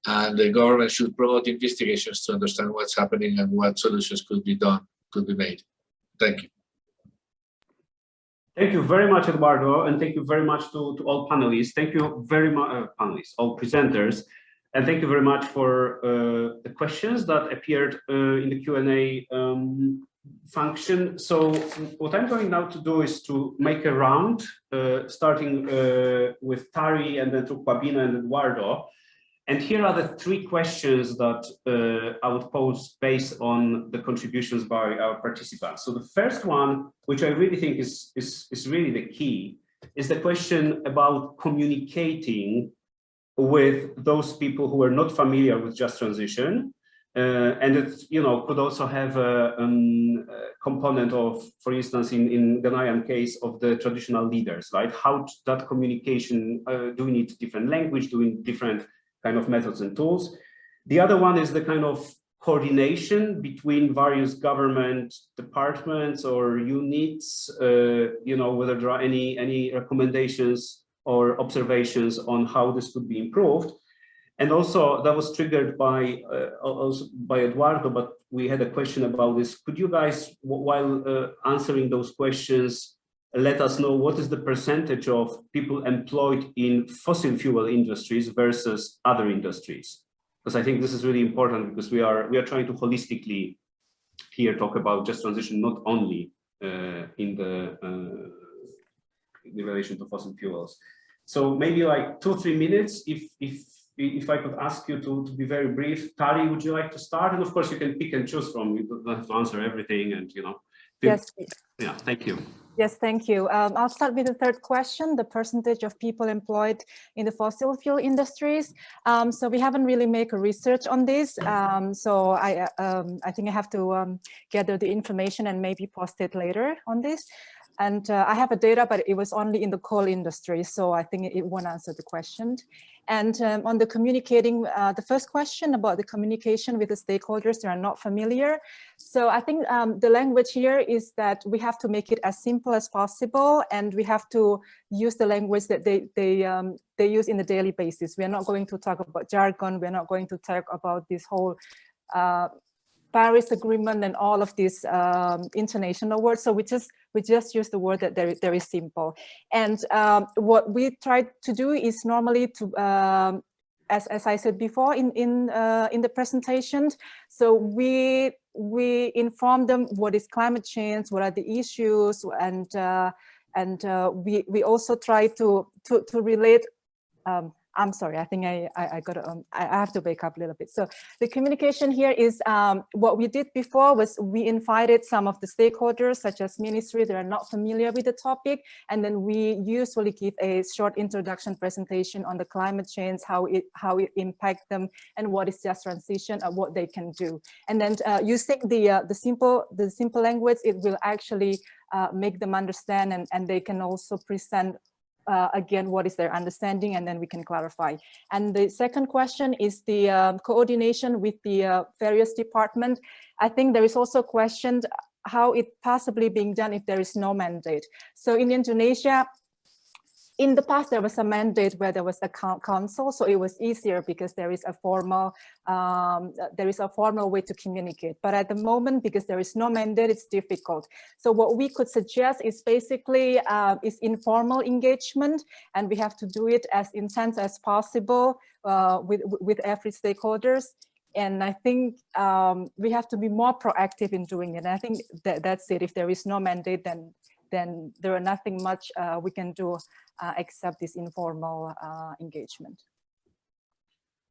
And the government should promote investigations to understand what's happening and what solutions could be made. Thank you. Thank you very much, Eduardo, and thank you very much to all panelists. Thank you very much, all presenters, and thank you very much for the questions that appeared in the Q&A function. So what I'm going now to do is to make a round, starting with Tari and then to Kwabena and Eduardo. And here are the three questions that I would pose based on the contributions by our participants. So the first one, which I really think is really the key, is the question about communicating with those people who are not familiar with just transition. And it, could also have a component of, for instance, in Ghanaian case, of the traditional leaders, right? How that communication, do we need different language, do we need different kind of methods and tools? The other one is the kind of coordination between various government departments or units, whether there are any recommendations or observations on how this could be improved. And also that was triggered by Eduardo, but we had a question about this. Could you guys, while answering those questions, let us know what is the percentage of people employed in fossil fuel industries versus other industries? Because I think this is really important, because we are trying to holistically here talk about just transition, not only in relation to fossil fuels. So maybe like 2-3 minutes, if I could ask you to be very brief. Tari, would you like to start? And of course you can pick and choose from, you don't have to answer everything, and Yes, please. Yeah, thank you. Yes, thank you. I'll start with the third question, the percentage of people employed in the fossil fuel industries. So we haven't really made a research on this. So I think I have to gather the information and maybe post it later on this. And I have a data, but it was only in the coal industry. So I think it won't answer the question. And on the communicating, the first question about the communication with the stakeholders who are not familiar. So I think the language here is that we have to make it as simple as possible, and we have to use the language that they use in the daily basis. We are not going to talk about jargon. We're not going to talk about this whole Paris Agreement and all of these international words. So we just use the word that there is simple. And what we try to do is normally to, as I said before in the presentation, so we inform them what is climate change, what are the issues, and we also try to relate. I'm sorry, I think I have to wake up a little bit. So the communication here is what we did before was we invited some of the stakeholders, such as ministry, that are not familiar with the topic. And then we usually give a short introduction presentation on the climate change, how it impacts them, and what is just transition, and what they can do. And then using the simple language, it will actually make them understand, and they can also present again, what is their understanding, and then we can clarify. And the second question is the coordination with the various departments. I think there is also a question how it possibly being done if there is no mandate. So in Indonesia, in the past, there was a mandate where there was a council, so it was easier because there is a formal way to communicate. But at the moment, because there is no mandate, it's difficult. So what we could suggest is basically is informal engagement, and we have to do it as intense as possible with every stakeholders. And I think we have to be more proactive in doing it. And I think that's it. If there is no mandate, then there are nothing much we can do except this informal engagement.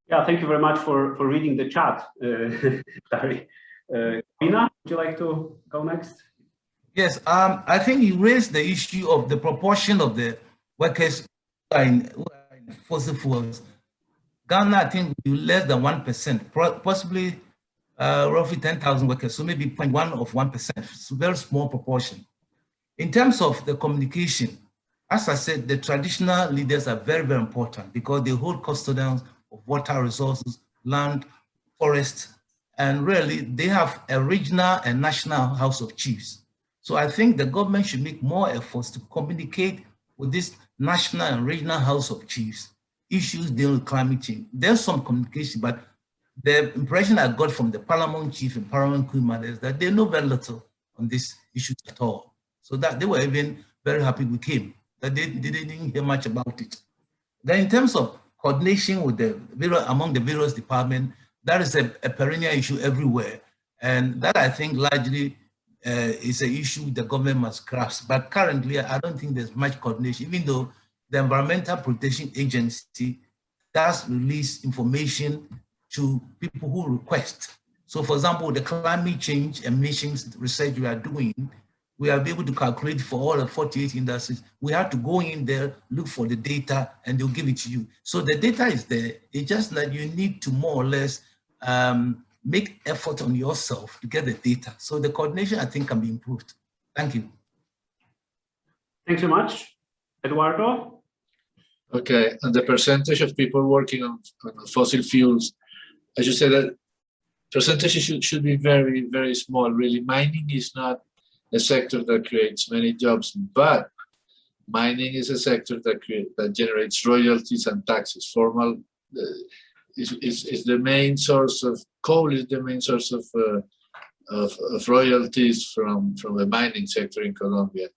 Yeah, thank you very much for reading the chat, Tari. Kwabena, would you like to go next? Yes, I think you raised the issue of the proportion of the workers who are in fossil fuels. Ghana, I think, will be less than 1%, possibly roughly 10,000 workers, so maybe 0.1 of 1%. It's a very small proportion. In terms of the communication, as I said, the traditional leaders are very, very important because they hold custodians of water resources, land, forests, and really they have a regional and national House of Chiefs. So I think the government should make more efforts to communicate with this national and regional House of Chiefs issues dealing with climate change. There's some communication, but the impression I got from the Parliament Chief and Parliament Queen Mother is that they know very little on these issues at all. So that they were even very happy with him, that they didn't hear much about it. Then in terms of coordination with among the various departments, that is a perennial issue everywhere. And that I think largely is an issue the government must grasp. But currently, I don't think there's much coordination, even though the Environmental Protection Agency does release information to people who request. So for example, the climate change emissions research we are doing, we are able to calculate for all the 48 industries. We have to go in there, look for the data, and they'll give it to you. So the data is there. It's just that you need to more or less make effort on yourself to get the data. So the coordination, I think, can be improved. Thank you. Thanks so much. Eduardo? Okay, and the percentage of people working on fossil fuels, as you said, that percentage should be very, very small. Really, mining is not a sector that creates many jobs, but mining is a sector that generates royalties and taxes. Formal is the main source of coal, is the main source of royalties from the mining sector in Colombia,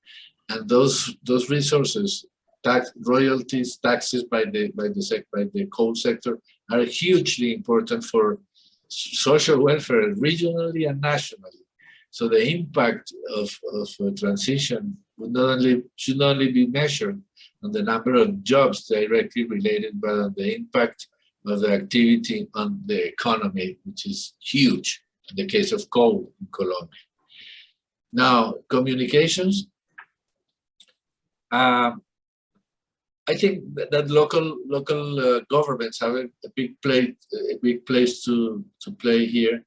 and those resources, royalties, taxes by the coal sector are hugely important for social welfare regionally and nationally. So the impact of transition should not only be measured on the number of jobs directly related, but on the impact of the activity on the economy, which is huge in the case of coal in Colombia. Now, communications. I think that local governments have a big place to play here.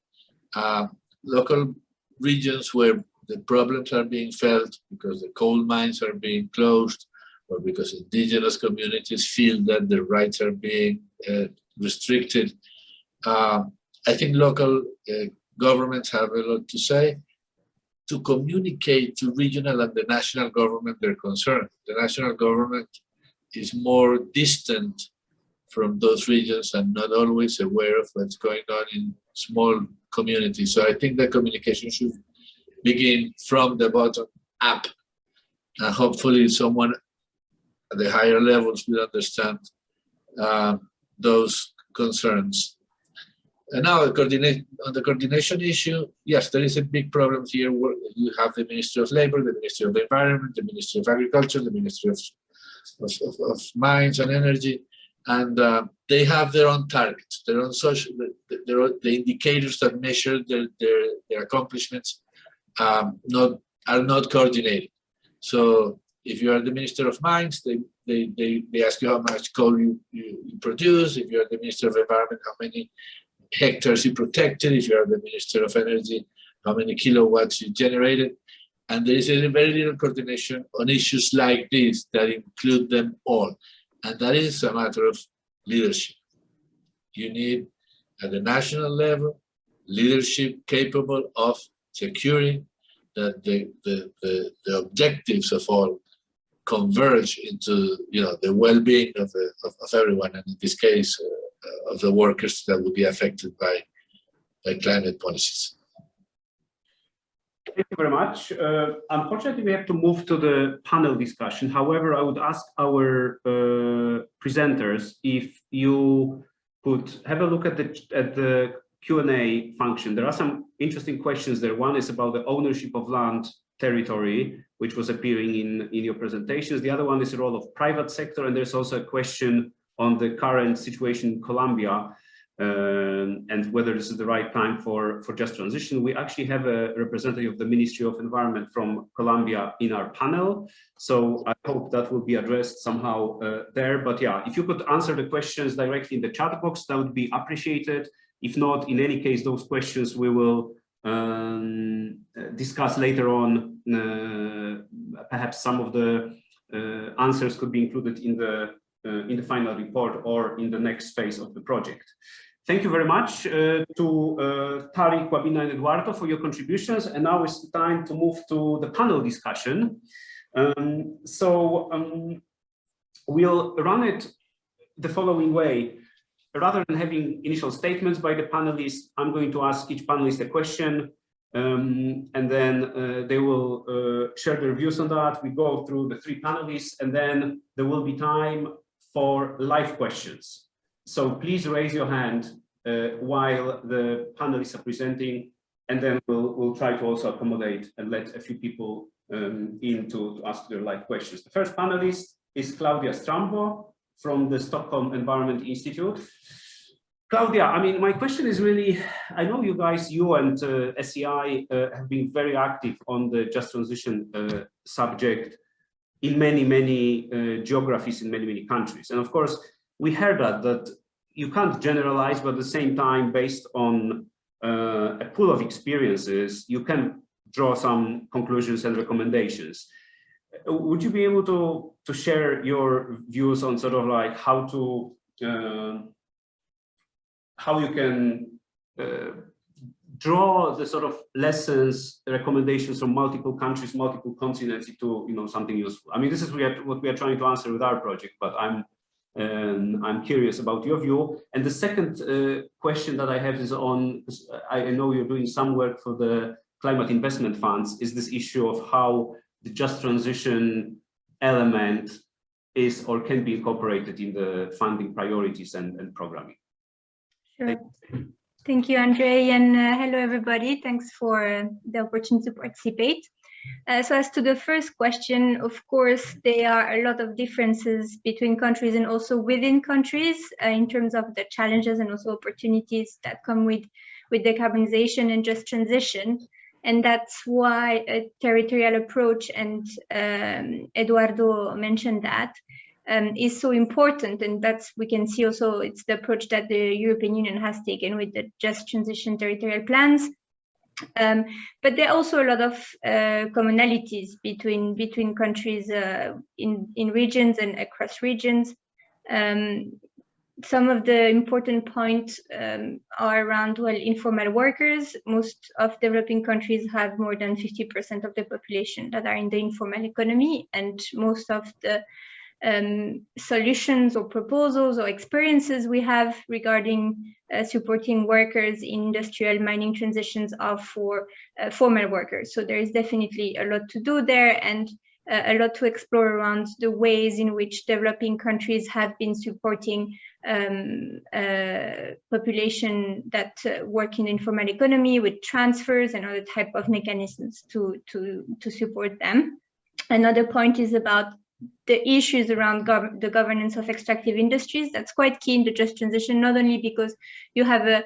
Local regions where the problems are being felt because the coal mines are being closed, or because indigenous communities feel that their rights are being restricted. I think local governments have a lot to say to communicate to regional and the national government their concern. The national government is more distant from those regions and not always aware of what's going on in small community. So I think that communication should begin from the bottom up, and hopefully someone at the higher levels will understand those concerns. And now on the coordination issue, yes, there is a big problem here. Where you have the Ministry of Labor, the Ministry of Environment, the Ministry of Agriculture, the Ministry of Mines and Energy, and they have their own targets, their own social, the indicators that measure their accomplishments are not coordinated. So if you are the Minister of Mines, they ask you how much coal you produce. If you are the Minister of Environment, how many hectares you protected. If you are the Minister of Energy, how many kilowatts you generated. And there is a very little coordination on issues like this that include them all. And that is a matter of leadership. You need, at the national level, leadership capable of securing that the objectives of all converge into, you know, the well-being of everyone, and in this case, of the workers that will be affected by climate policies. Thank you very much. Unfortunately, we have to move to the panel discussion. However, I would ask our presenters if you could have a look at the Q&A function. There are some interesting questions there. One is about the ownership of land territory, which was appearing in your presentations. The other one is the role of private sector, and there's also a question on the current situation in Colombia and whether this is the right time for just transition. We actually have a representative of the Ministry of Environment from Colombia in our panel, so I hope that will be addressed somehow there. But yeah, if you could answer the questions directly in the chat box, that would be appreciated. If not, in any case, those questions we will discuss later on. Perhaps some of the answers could be included in the final report or in the next phase of the project. Thank you very much to Tari, Kwabena, and Eduardo for your contributions. And now it's time to move to the panel discussion. We'll run it the following way. Rather than having initial statements by the panelists, I'm going to ask each panelist a question, and then they will share their views on that. We go through the three panelists, and then there will be time for live questions. So please raise your hand while the panelists are presenting, and then we'll try to also accommodate and let a few people in to ask their live questions. The first panelist is Claudia Strambo from the Stockholm Environment Institute. Claudia, I mean, my question is really, I know you guys, you and SEI have been very active on the just transition subject in many geographies, in many countries. And of course, we heard that you can't generalize, but at the same time, based on a pool of experiences, you can draw some conclusions and recommendations. Would you be able to share your views on sort of like how you can draw the sort of lessons, recommendations from multiple countries, multiple continents into, you know, something useful? I mean, this is what we are trying to answer with our project, but I'm curious about your view. And the second question that I have is on, I know you're doing some work for the climate investment funds, is this issue of how the just transition element is or can be incorporated in the funding priorities and programming. Sure. Thank you, Andrzej, and hello, everybody. Thanks for the opportunity to participate. So as to the first question, of course, there are a lot of differences between countries and also within countries in terms of the challenges and also opportunities that come with decarbonization and just transition. And that's why a territorial approach, and Eduardo mentioned that, is so important. And that's, we can see also, it's the approach that the European Union has taken with the just transition territorial plans. But there are also a lot of commonalities between countries in regions and across regions. Some of the important points are around, well, informal workers. Most of developing countries have more than 50% of the population that are in the informal economy, and most of the solutions or proposals or experiences we have regarding supporting workers in industrial mining transitions are for formal workers. So there is definitely a lot to do there, and a lot to explore around the ways in which developing countries have been supporting population that work in informal economy with transfers and other type of mechanisms to support them. Another point is about the issues around the governance of extractive industries. That's quite key in the just transition, not only because you have a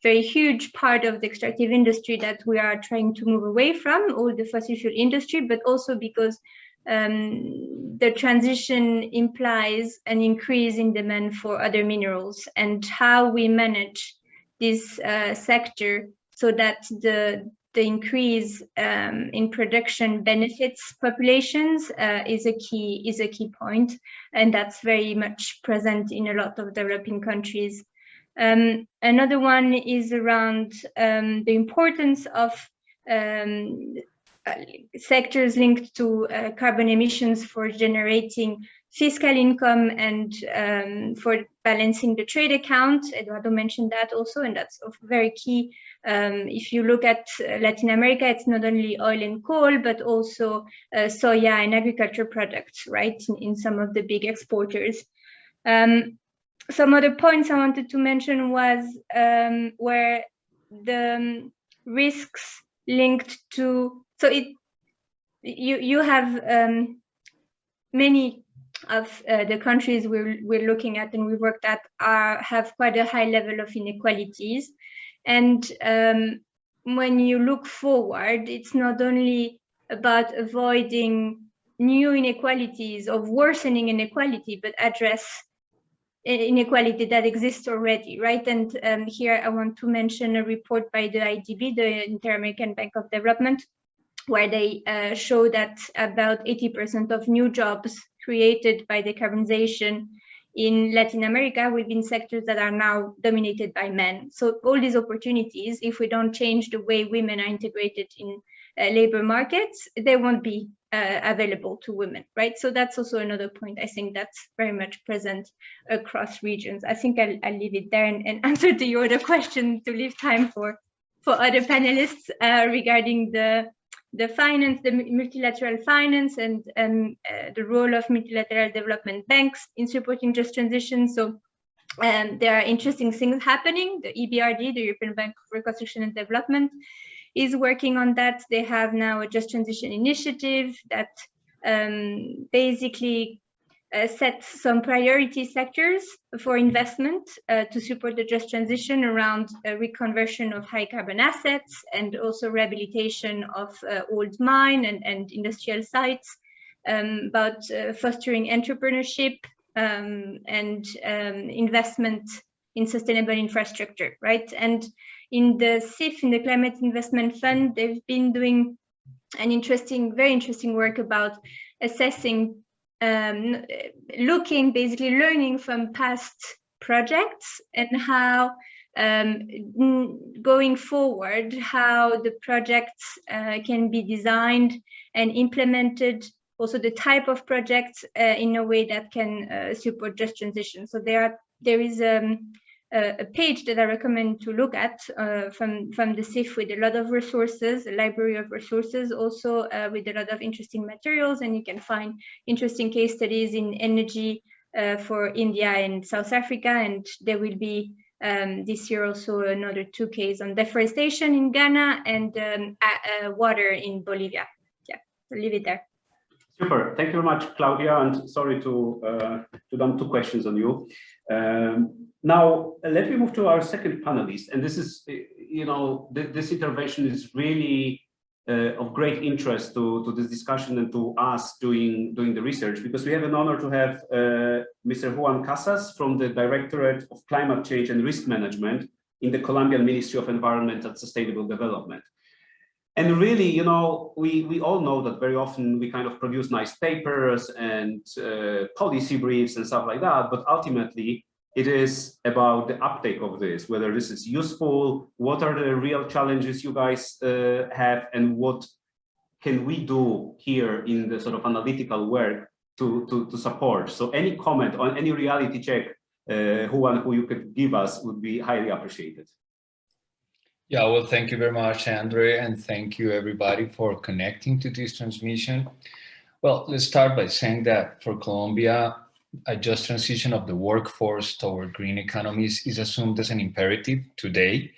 very huge part of the extractive industry that we are trying to move away from, all the fossil fuel industry, but also because the transition implies an increase in demand for other minerals, and how we manage this sector so that the increase in production benefits populations is a key point, and that's very much present in a lot of developing countries. Another one is around the importance of sectors linked to carbon emissions for generating fiscal income and for balancing the trade account. Eduardo mentioned that also, and that's very key. If you look at Latin America, it's not only oil and coal, but also soya and agriculture products, right, in some of the big exporters. Some other points I wanted to mention was where the risks linked to, so you have many of the countries we're looking at and we worked at have quite a high level of inequalities. And when you look forward, it's not only about avoiding new inequalities of worsening inequality, but address inequality that exists already, right? And here I want to mention a report by the IDB, the Inter-American Bank of Development, where they show that about 80% of new jobs created by decarbonization in Latin America within sectors that are now dominated by men. So all these opportunities, if we don't change the way women are integrated in labor markets, they won't be available to women, right? So that's also another point. I think that's very much present across regions. I think I'll leave it there and answer to your other question to leave time for other panelists regarding the finance, the multilateral finance, and the role of multilateral development banks in supporting just transition. So there are interesting things happening. The EBRD, the European Bank for Reconstruction and Development, is working on that. They have now a just transition initiative that basically sets some priority sectors for investment to support the just transition around reconversion of high carbon assets and also rehabilitation of old mine and industrial sites, about fostering entrepreneurship and investment in sustainable infrastructure, right? And in the CIF, in the Climate Investment Fund, they've been doing an very interesting work about assessing, learning from past projects and how going forward, how the projects can be designed and implemented, also the type of projects in a way that can support just transition. So there is a page that I recommend to look at from the CIF with a lot of resources, a library of resources, also with a lot of interesting materials, and you can find interesting case studies in energy for India and South Africa, and there will be this year also another 2 cases on deforestation in Ghana and water in Bolivia. Yeah, I'll leave it there. Super, thank you very much, Claudia, and sorry to dump 2 questions on you. Now, let me move to our second panelist, and this is, this intervention is really of great interest to this discussion and to us doing the research, because we have an honor to have Mr. Juan Casas from the Directorate of Climate Change and Risk Management in the Colombian Ministry of Environment and Sustainable Development. And really, we all know that very often we kind of produce nice papers and policy briefs and stuff like that, but ultimately it is about the uptake of this, whether this is useful, what are the real challenges you guys have, and what can we do here in the sort of analytical work to support. So any comment on any reality check, Juan, who you could give us would be highly appreciated. Yeah, well, thank you very much, Andrzej, and thank you everybody for connecting to this transmission. Well, let's start by saying that for Colombia, a just transition of the workforce toward green economies is assumed as an imperative today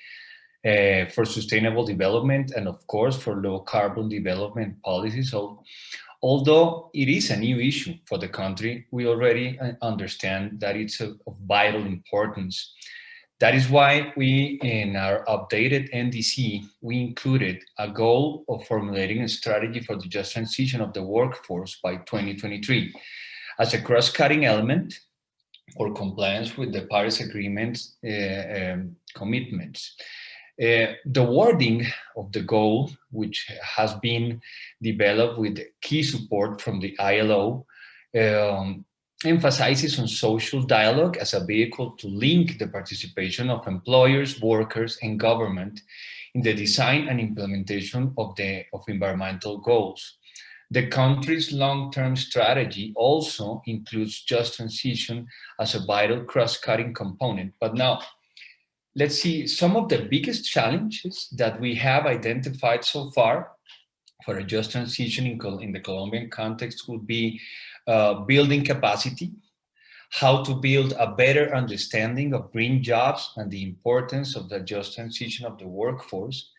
for sustainable development and, of course, for low carbon development policies. So, although it is a new issue for the country, we already understand that it's of vital importance. That is why we, in our updated NDC, we included a goal of formulating a strategy for the just transition of the workforce by 2023 as a cross-cutting element or compliance with the Paris Agreement commitments. The wording of the goal, which has been developed with key support from the ILO, emphasizes on social dialogue as a vehicle to link the participation of employers, workers, and government in the design and implementation of environmental goals. The country's long-term strategy also includes just transition as a vital cross-cutting component. But now, let's see some of the biggest challenges that we have identified so far for a just transition in the Colombian context would be building capacity, how to build a better understanding of green jobs and the importance of the just transition of the workforce,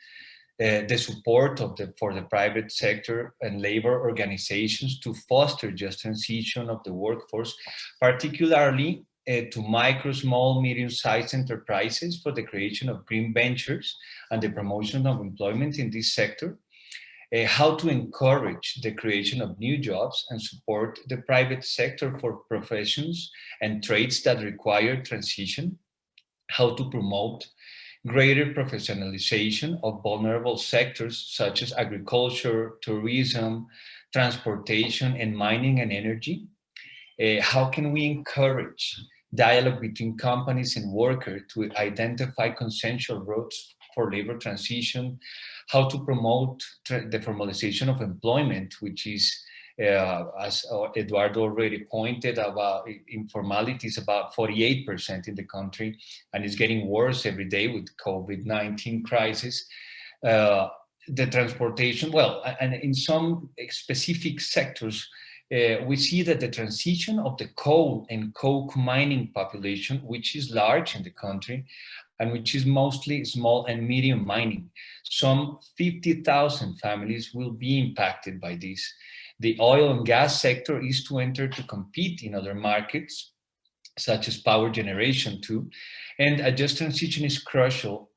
the support for the private sector and labor organizations to foster just transition of the workforce, particularly to micro, small, medium-sized enterprises for the creation of green ventures and the promotion of employment in this sector, how to encourage the creation of new jobs and support the private sector for professions and trades that require transition, how to promote greater professionalization of vulnerable sectors such as agriculture, tourism, transportation, and mining and energy. How can we encourage dialogue between companies and workers to identify consensual routes for labor transition, how to promote the formalization of employment, which is, as Eduardo already pointed about, informality is about 48% in the country, and it's getting worse every day with COVID-19 crisis. The transportation, well, and in some specific sectors, we see that the transition of the coal and coke mining population, which is large in the country, and which is mostly small and medium mining. Some 50,000 families will be impacted by this. The oil and gas sector is to enter to compete in other markets, such as power generation too. And a just transition is crucial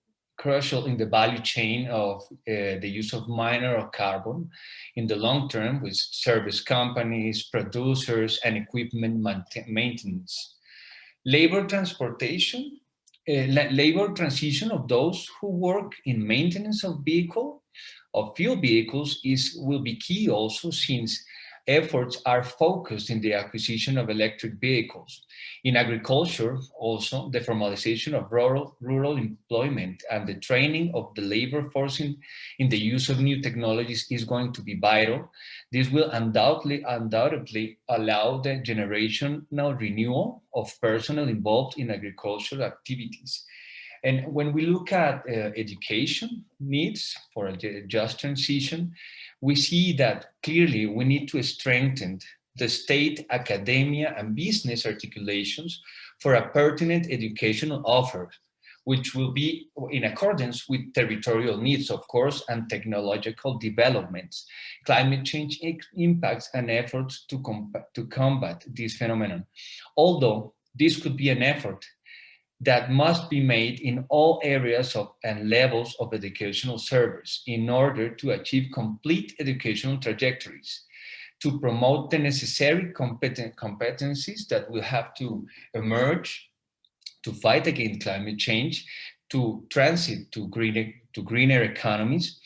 in the value chain of the use of mineral carbon in the long term with service companies, producers, and equipment maintenance. Labor transportation, labor transition of those who work in maintenance of fuel vehicles will be key also, since efforts are focused in the acquisition of electric vehicles. In agriculture, also, the formalization of rural employment and the training of the labor force in the use of new technologies is going to be vital. This will undoubtedly allow the generational renewal of personnel involved in agricultural activities. And when we look at education needs for a just transition, we see that clearly we need to strengthen the state, academia, and business articulations for a pertinent educational offer, which will be in accordance with territorial needs, of course, and technological developments, climate change impacts, and efforts to combat this phenomenon. Although this could be an effort that must be made in all areas and levels of educational service in order to achieve complete educational trajectories, to promote the necessary competencies that will have to emerge to fight against climate change, to transit to greener economies,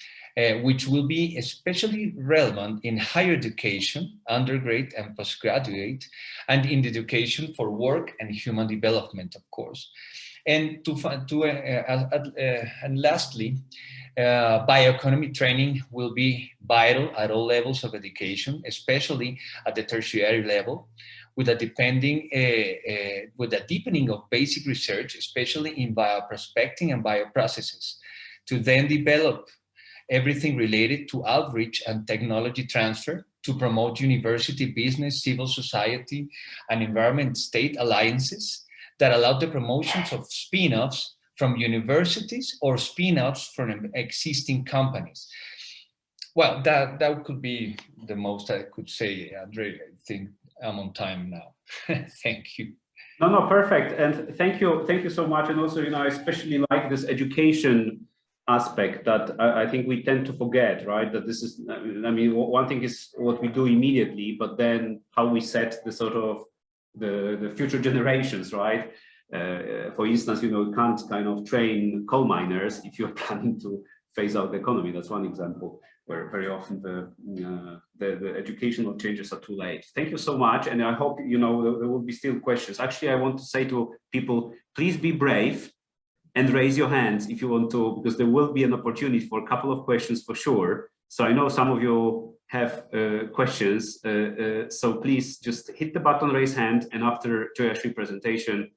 which will be especially relevant in higher education, undergrad and postgraduate, and in the education for work and human development, of course. And and lastly, bioeconomy training will be vital at all levels of education, especially at the tertiary level, with a deepening of basic research, especially in bioprospecting and bioprocesses, to then develop everything related to outreach and technology transfer to promote university, business, civil society, and environment state alliances that allow the promotions of spin-offs from universities or spin-offs from existing companies. Well, that could be the most I could say, Andrzej. I think I'm on time now. Thank you. No, perfect. And thank you so much. And also, I especially like this education aspect that I think we tend to forget, right? That this is, I mean, one thing is what we do immediately, but then how we set the sort of the future generations, right? For instance, you can't kind of train coal miners if you're planning to phase out the economy. That's one example where very often the educational changes are too late. Thank you so much. And I hope, there will be still questions. Actually, I want to say to people, please be brave and raise your hands if you want to, because there will be an opportunity for a couple of questions for sure. So I know some of you have questions. So please just hit the button, raise hand, and after Joyashree presentation,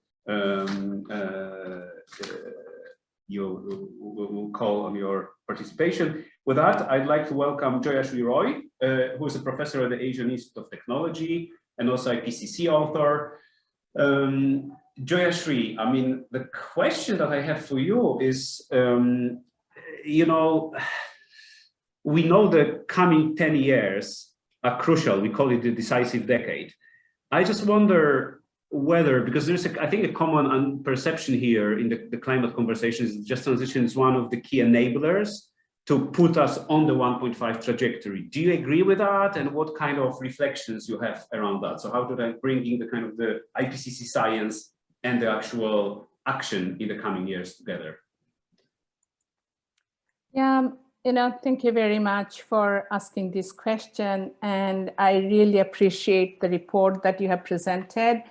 we'll call on your participation. With that, I'd like to welcome Joyashree Roy, who is a professor at the Asian Institute of Technology and also IPCC author. Joyashree, I mean, the question that I have for you is, we know the coming 10 years are crucial. We call it the decisive decade. I just wonder whether, because there's, I think, a common perception here in the climate conversations, just transition is one of the key enablers to put us on the 1.5 trajectory. Do you agree with that? And what kind of reflections you have around that? So how do I bring in the kind of the IPCC science and the actual action in the coming years together? Yeah, thank you very much for asking this question. And I really appreciate the report that you have presented,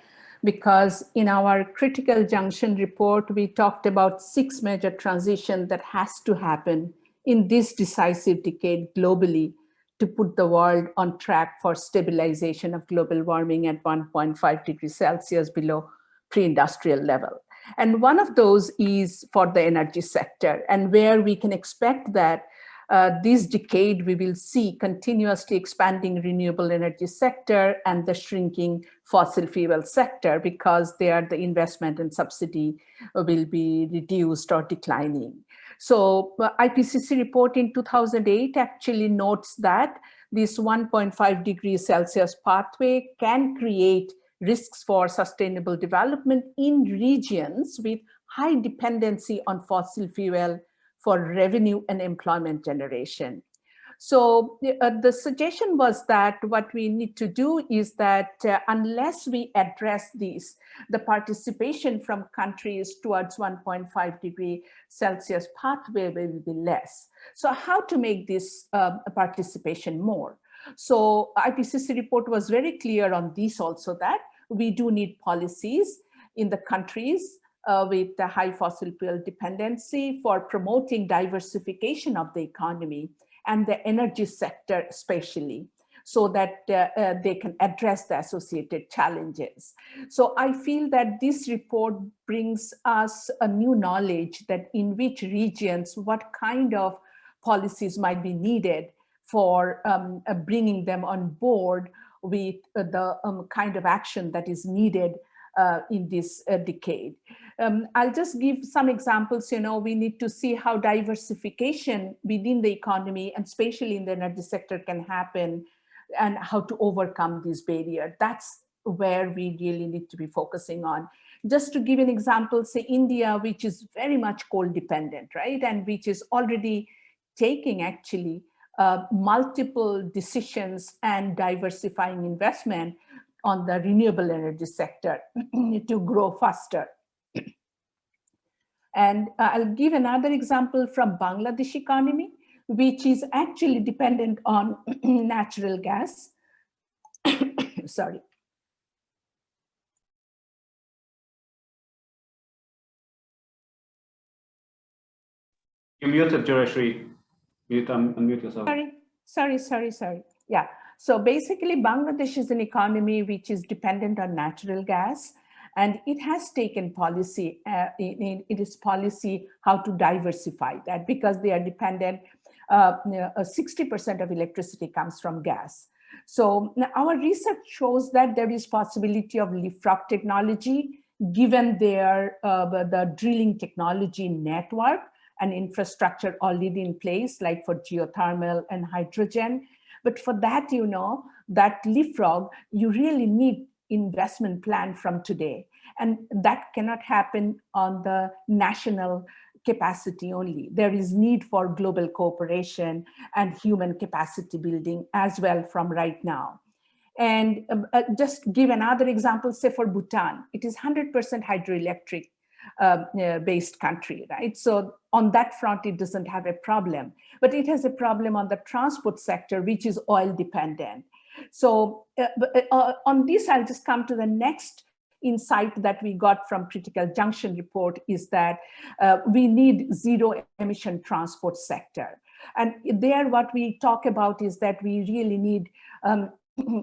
because in our critical junction report, we talked about 6 major transitions that has to happen in this decisive decade globally to put the world on track for stabilization of global warming at 1.5 degrees Celsius below pre-industrial level. And one of those is for the energy sector, and where we can expect that this decade we will see continuously expanding renewable energy sector and the shrinking fossil fuel sector, because there the investment and subsidy will be reduced or declining. So IPCC report in 2008 actually notes that this 1.5 degrees Celsius pathway can create risks for sustainable development in regions with high dependency on fossil fuel for revenue and employment generation. So the suggestion was that what we need to do is that unless we address this, the participation from countries towards 1.5 degree Celsius pathway will be less. So how to make this participation more? So IPCC report was very clear on this also, that we do need policies in the countries with the high fossil fuel dependency for promoting diversification of the economy and the energy sector especially, so that they can address the associated challenges. So I feel that this report brings us a new knowledge that in which regions, what kind of policies might be needed for bringing them on board with the kind of action that is needed in this decade. I'll just give some examples. We need to see how diversification within the economy and especially in the energy sector can happen, and how to overcome this barrier. That's where we really need to be focusing on. Just to give an example, say India, which is very much coal dependent, right? And which is already taking actually multiple decisions and diversifying investment on the renewable energy sector to grow faster. And I'll give another example from Bangladesh economy, which is actually dependent on natural gas. Sorry. You're muted, Joyashree. Unmute yourself. Sorry. Yeah. So basically, Bangladesh is an economy which is dependent on natural gas, and it has taken policy, it is policy how to diversify that, because they are dependent, 60% of electricity comes from gas. So our research shows that there is possibility of leapfrog technology, given their the drilling technology network and infrastructure already in place, like for geothermal and hydrogen. But for that, you know, that leapfrog, you really need investment plan from today. And that cannot happen on the national capacity only. There is need for global cooperation and human capacity building as well from right now. And just give another example, say for Bhutan, it is 100% hydroelectric based country, right? So on that front, it doesn't have a problem, but it has a problem on the transport sector, which is oil dependent. So on this, I'll just come to the next insight that we got from Critical Junction report is that we need zero emission transport sector. And there what we talk about is that we really need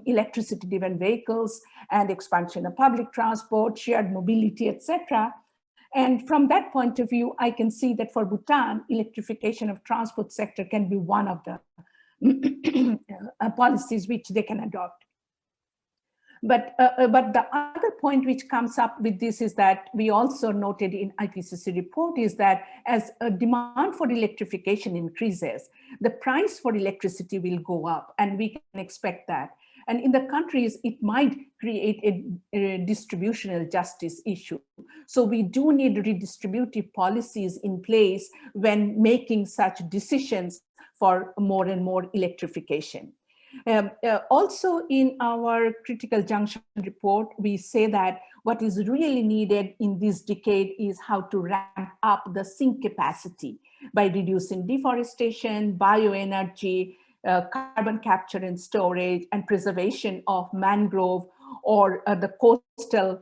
electricity driven vehicles and expansion of public transport, shared mobility, etc. And from that point of view, I can see that for Bhutan, electrification of transport sector can be one of the policies which they can adopt. But the other point which comes up with this is that we also noted in IPCC report is that as a demand for electrification increases, the price for electricity will go up, and we can expect that. And in the countries, it might create a distributional justice issue. So we do need redistributive policies in place when making such decisions for more and more electrification. Also in our Critical Junction report, we say that what is really needed in this decade is how to ramp up the sink capacity by reducing deforestation, bioenergy, carbon capture and storage, and preservation of mangrove or the coastal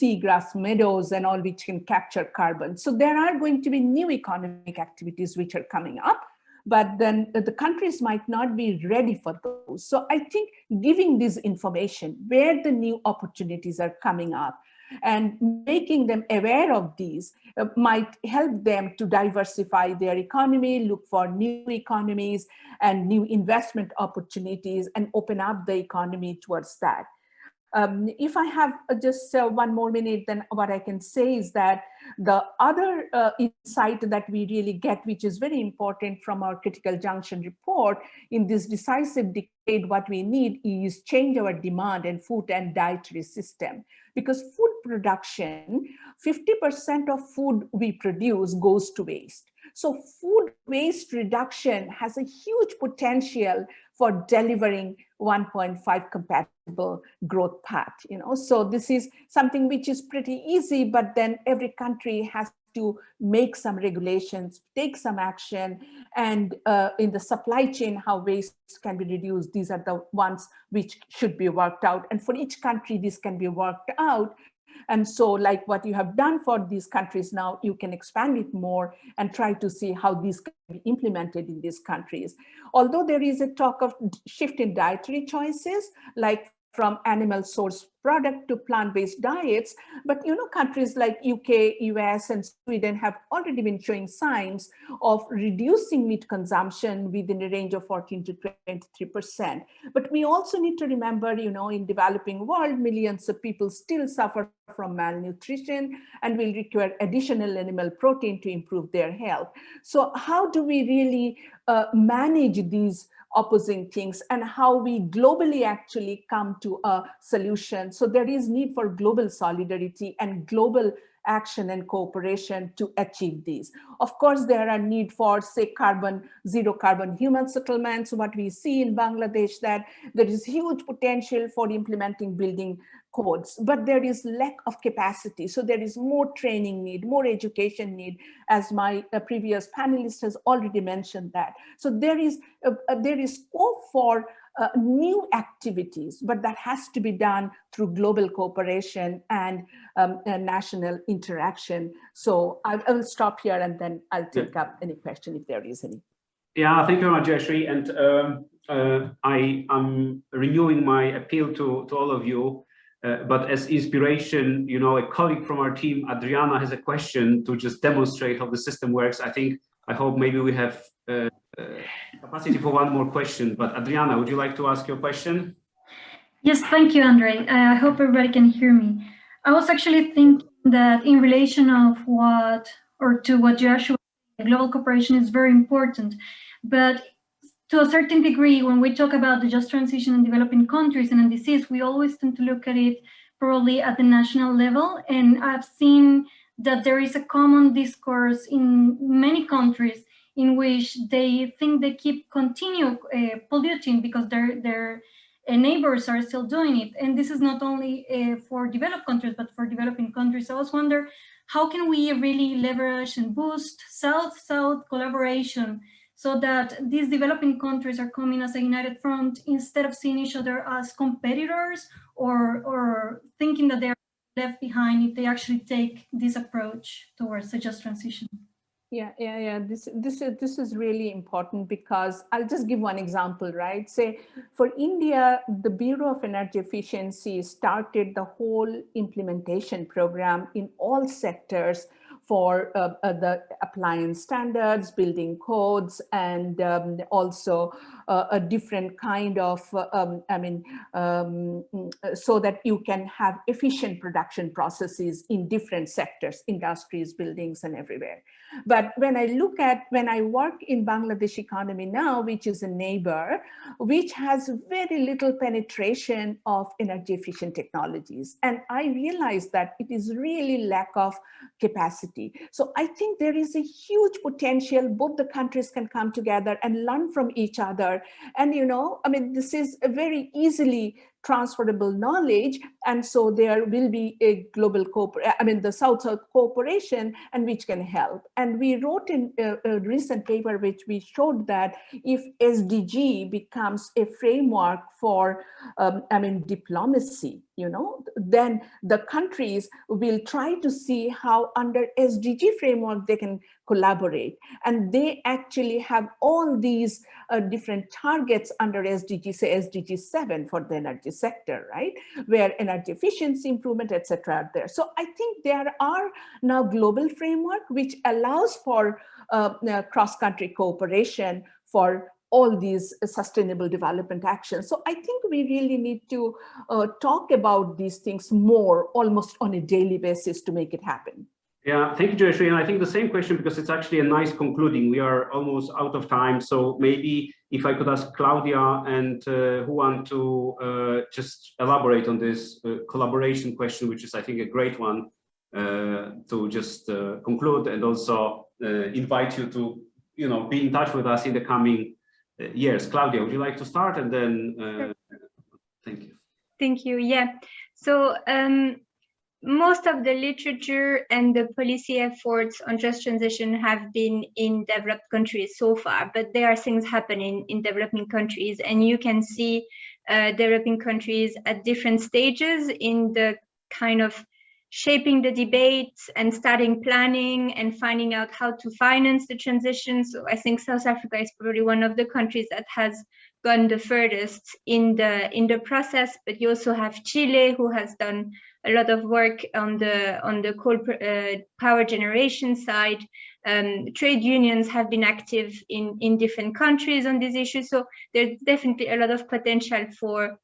seagrass meadows and all, which can capture carbon. So there are going to be new economic activities which are coming up, but then the countries might not be ready for those. So I think giving this information, where the new opportunities are coming up, and making them aware of these might help them to diversify their economy, look for new economies and new investment opportunities, and open up the economy towards that. If I have just 1 more minute, then what I can say is that the other insight that we really get, which is very important from our Critical Junction report, in this decisive decade, what we need is change our demand and food and dietary system. Because food production, 50% of food we produce goes to waste. So food waste reduction has a huge potential for delivering 1.5 compatible growth path, you know. So this is something which is pretty easy, but then every country has to make some regulations, take some action, and in the supply chain, how waste can be reduced. These are the ones which should be worked out. And for each country, this can be worked out. And so like what you have done for these countries now, you can expand it more and try to see how these can be implemented in these countries. Although there is a talk of shift in dietary choices, like from animal source product to plant-based diets, but you know, countries like UK, US, and Sweden have already been showing signs of reducing meat consumption within a range of 14 to 23%. But we also need to remember, you know, in developing world, millions of people still suffer from malnutrition and will require additional animal protein to improve their health. So how do we really manage these opposing things, and how we globally actually come to a solution? So there is need for global solidarity and global action and cooperation to achieve these. Of course, there are need for, say, zero carbon human settlements. What we see in Bangladesh, that there is huge potential for implementing building codes, but there is lack of capacity. So there is more training need, more education need, as my previous panelist has already mentioned that. So there is scope for new activities, but that has to be done through global cooperation and national interaction. So I will stop here and then I'll take up any question if there is any. Yeah, thank you very much, Joyashree. And I am renewing my appeal to all of you. But as inspiration, you know, a colleague from our team, Adriana, has a question to just demonstrate how the system works. I hope maybe we have capacity for one more question. But Adriana, would you like to ask your question? Yes, thank you, Andrzej. I hope everybody can hear me. I was actually thinking that in relation of what Joyashree, global cooperation is very important. But to a certain degree, when we talk about the just transition in developing countries and NDCs, we always tend to look at it probably at the national level. And I've seen that there is a common discourse in many countries in which they think they continue polluting because their neighbors are still doing it. And this is not only for developed countries, but for developing countries. So I was wondering, how can we really leverage and boost South-South collaboration so that these developing countries are coming as a united front instead of seeing each other as competitors or thinking that they're left behind if they actually take this approach towards a just transition? Yeah. This is really important because I'll just give one example, right? Say for India, the Bureau of Energy Efficiency started the whole implementation program in all sectors for the appliance standards, building codes, and also a different kind of, so that you can have efficient production processes in different sectors, industries, buildings, and everywhere. But when I work in Bangladesh economy now, which is a neighbor, which has very little penetration of energy efficient technologies. And I realized that it is really lack of capacity. So I think there is a huge potential. Both the countries can come together and learn from each other. And, this is a very easily transferable knowledge, and so there will be a global the South-South cooperation, and which can help. And we wrote in a recent paper which we showed that if SDG becomes a framework for diplomacy, then the countries will try to see how under SDG framework they can collaborate. And they actually have all these different targets under SDG, say SDG 7 for the energy sector, right? Where energy efficiency improvement, etc. are there. So I think there are now global framework which allows for cross-country cooperation for all these sustainable development actions. So I think we really need to talk about these things more, almost on a daily basis, to make it happen. Yeah, thank you, Joyashree. And I think the same question, because it's actually a nice concluding. We are almost out of time. So maybe if I could ask Claudia and Juan to just elaborate on this collaboration question, which is, I think, a great one, to just conclude, and also invite you to, be in touch with us in the coming years. Claudia, would you like to start? And then, thank you. Thank you. Yeah. So, most of the literature and the policy efforts on just transition have been in developed countries so far, but there are things happening in developing countries, and you can see developing countries at different stages in the kind of shaping the debates and starting planning and finding out how to finance the transition. So I think South Africa is probably one of the countries that has gone the furthest in the process, but you also have Chile, who has done a lot of work on the coal power generation side. Trade unions have been active in different countries on these issues. So there's definitely a lot of potential for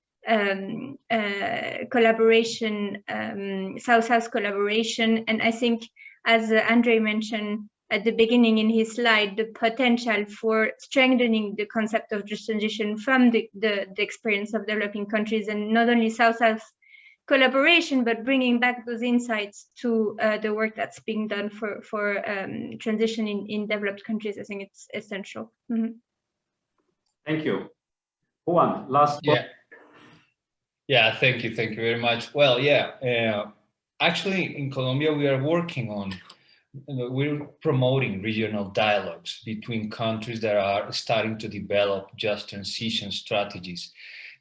collaboration, South-South collaboration. And I think, as Andrzej mentioned at the beginning in his slide, the potential for strengthening the concept of just transition from the experience of developing countries, and not only South-South collaboration, but bringing back those insights to the work that's being done for transition in developed countries. I think it's essential. Mm-hmm. Thank you. Juan, last. Yeah. Yeah, thank you very much. Well, yeah, actually in Colombia we are working on, we're promoting regional dialogues between countries that are starting to develop just transition strategies.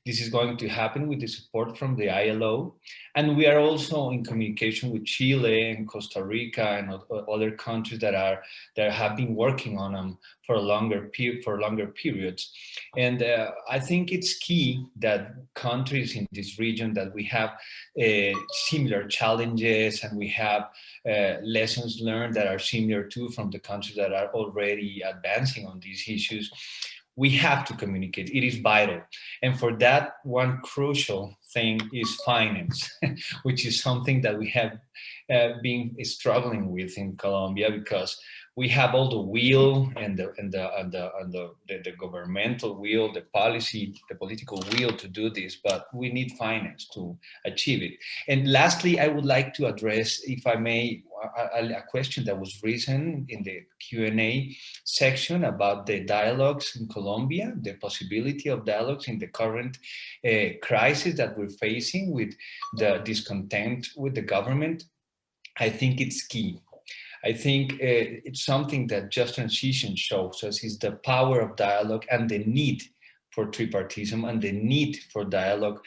This is going to happen with the support from the ILO. And we are also in communication with Chile and Costa Rica and other countries that have been working on them for longer periods. And I think it's key that countries in this region that we have similar challenges and we have lessons learned that are similar too from the countries that are already advancing on these issues. We have to communicate. It is vital. And for that, one crucial thing is finance, which is something that we have been struggling with in Colombia, because we have all the will and the governmental will, the policy, the political will to do this, but we need finance to achieve it. And lastly, I would like to address, if I may, a question that was raised in the Q&A section about the dialogues in Colombia, the possibility of dialogues in the current crisis that we're facing with the discontent with the government. I think it's key. I think it's something that Just Transition shows us is the power of dialogue and the need for tripartism and the need for dialogue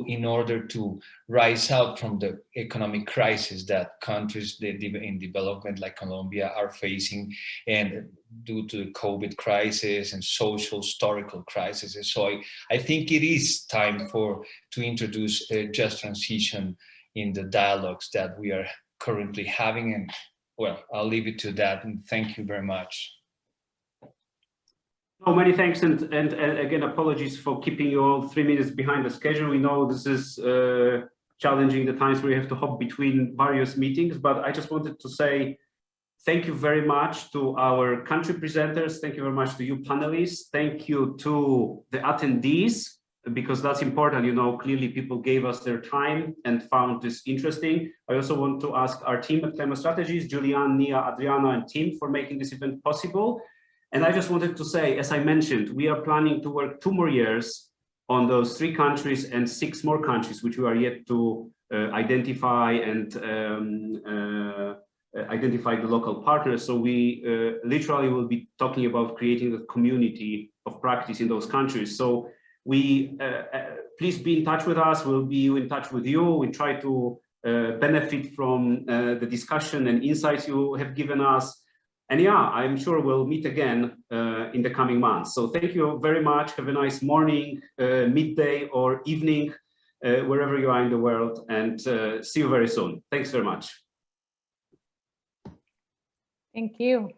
in order to rise out from the economic crisis that countries in development like Colombia are facing, and due to the COVID crisis and social historical crises. So I think it is time to introduce Just Transition in the dialogues that we are currently having. And well, I'll leave it to that, and thank you very much. No, many thanks, and again, apologies for keeping you all 3 minutes behind the schedule. We know this is challenging, the times where you have to hop between various meetings, but I just wanted to say thank you very much to our country presenters. Thank you very much to you panelists. Thank you to the attendees, because that's important. You know, clearly people gave us their time and found this interesting. I also want to ask our team at Climate Strategies, Julian, Nia, Adriana, and Tim, for making this event possible. And I just wanted to say, as I mentioned, we are planning to work 2 more years on those 3 countries and 6 more countries, which we are yet to identify and identify the local partners. So we literally will be talking about creating a community of practice in those countries. So we please be in touch with us. We'll be in touch with you. We try to benefit from the discussion and insights you have given us. And yeah, I'm sure we'll meet again in the coming months. So thank you very much. Have a nice morning, midday, or evening, wherever you are in the world, and see you very soon. Thanks very much. Thank you.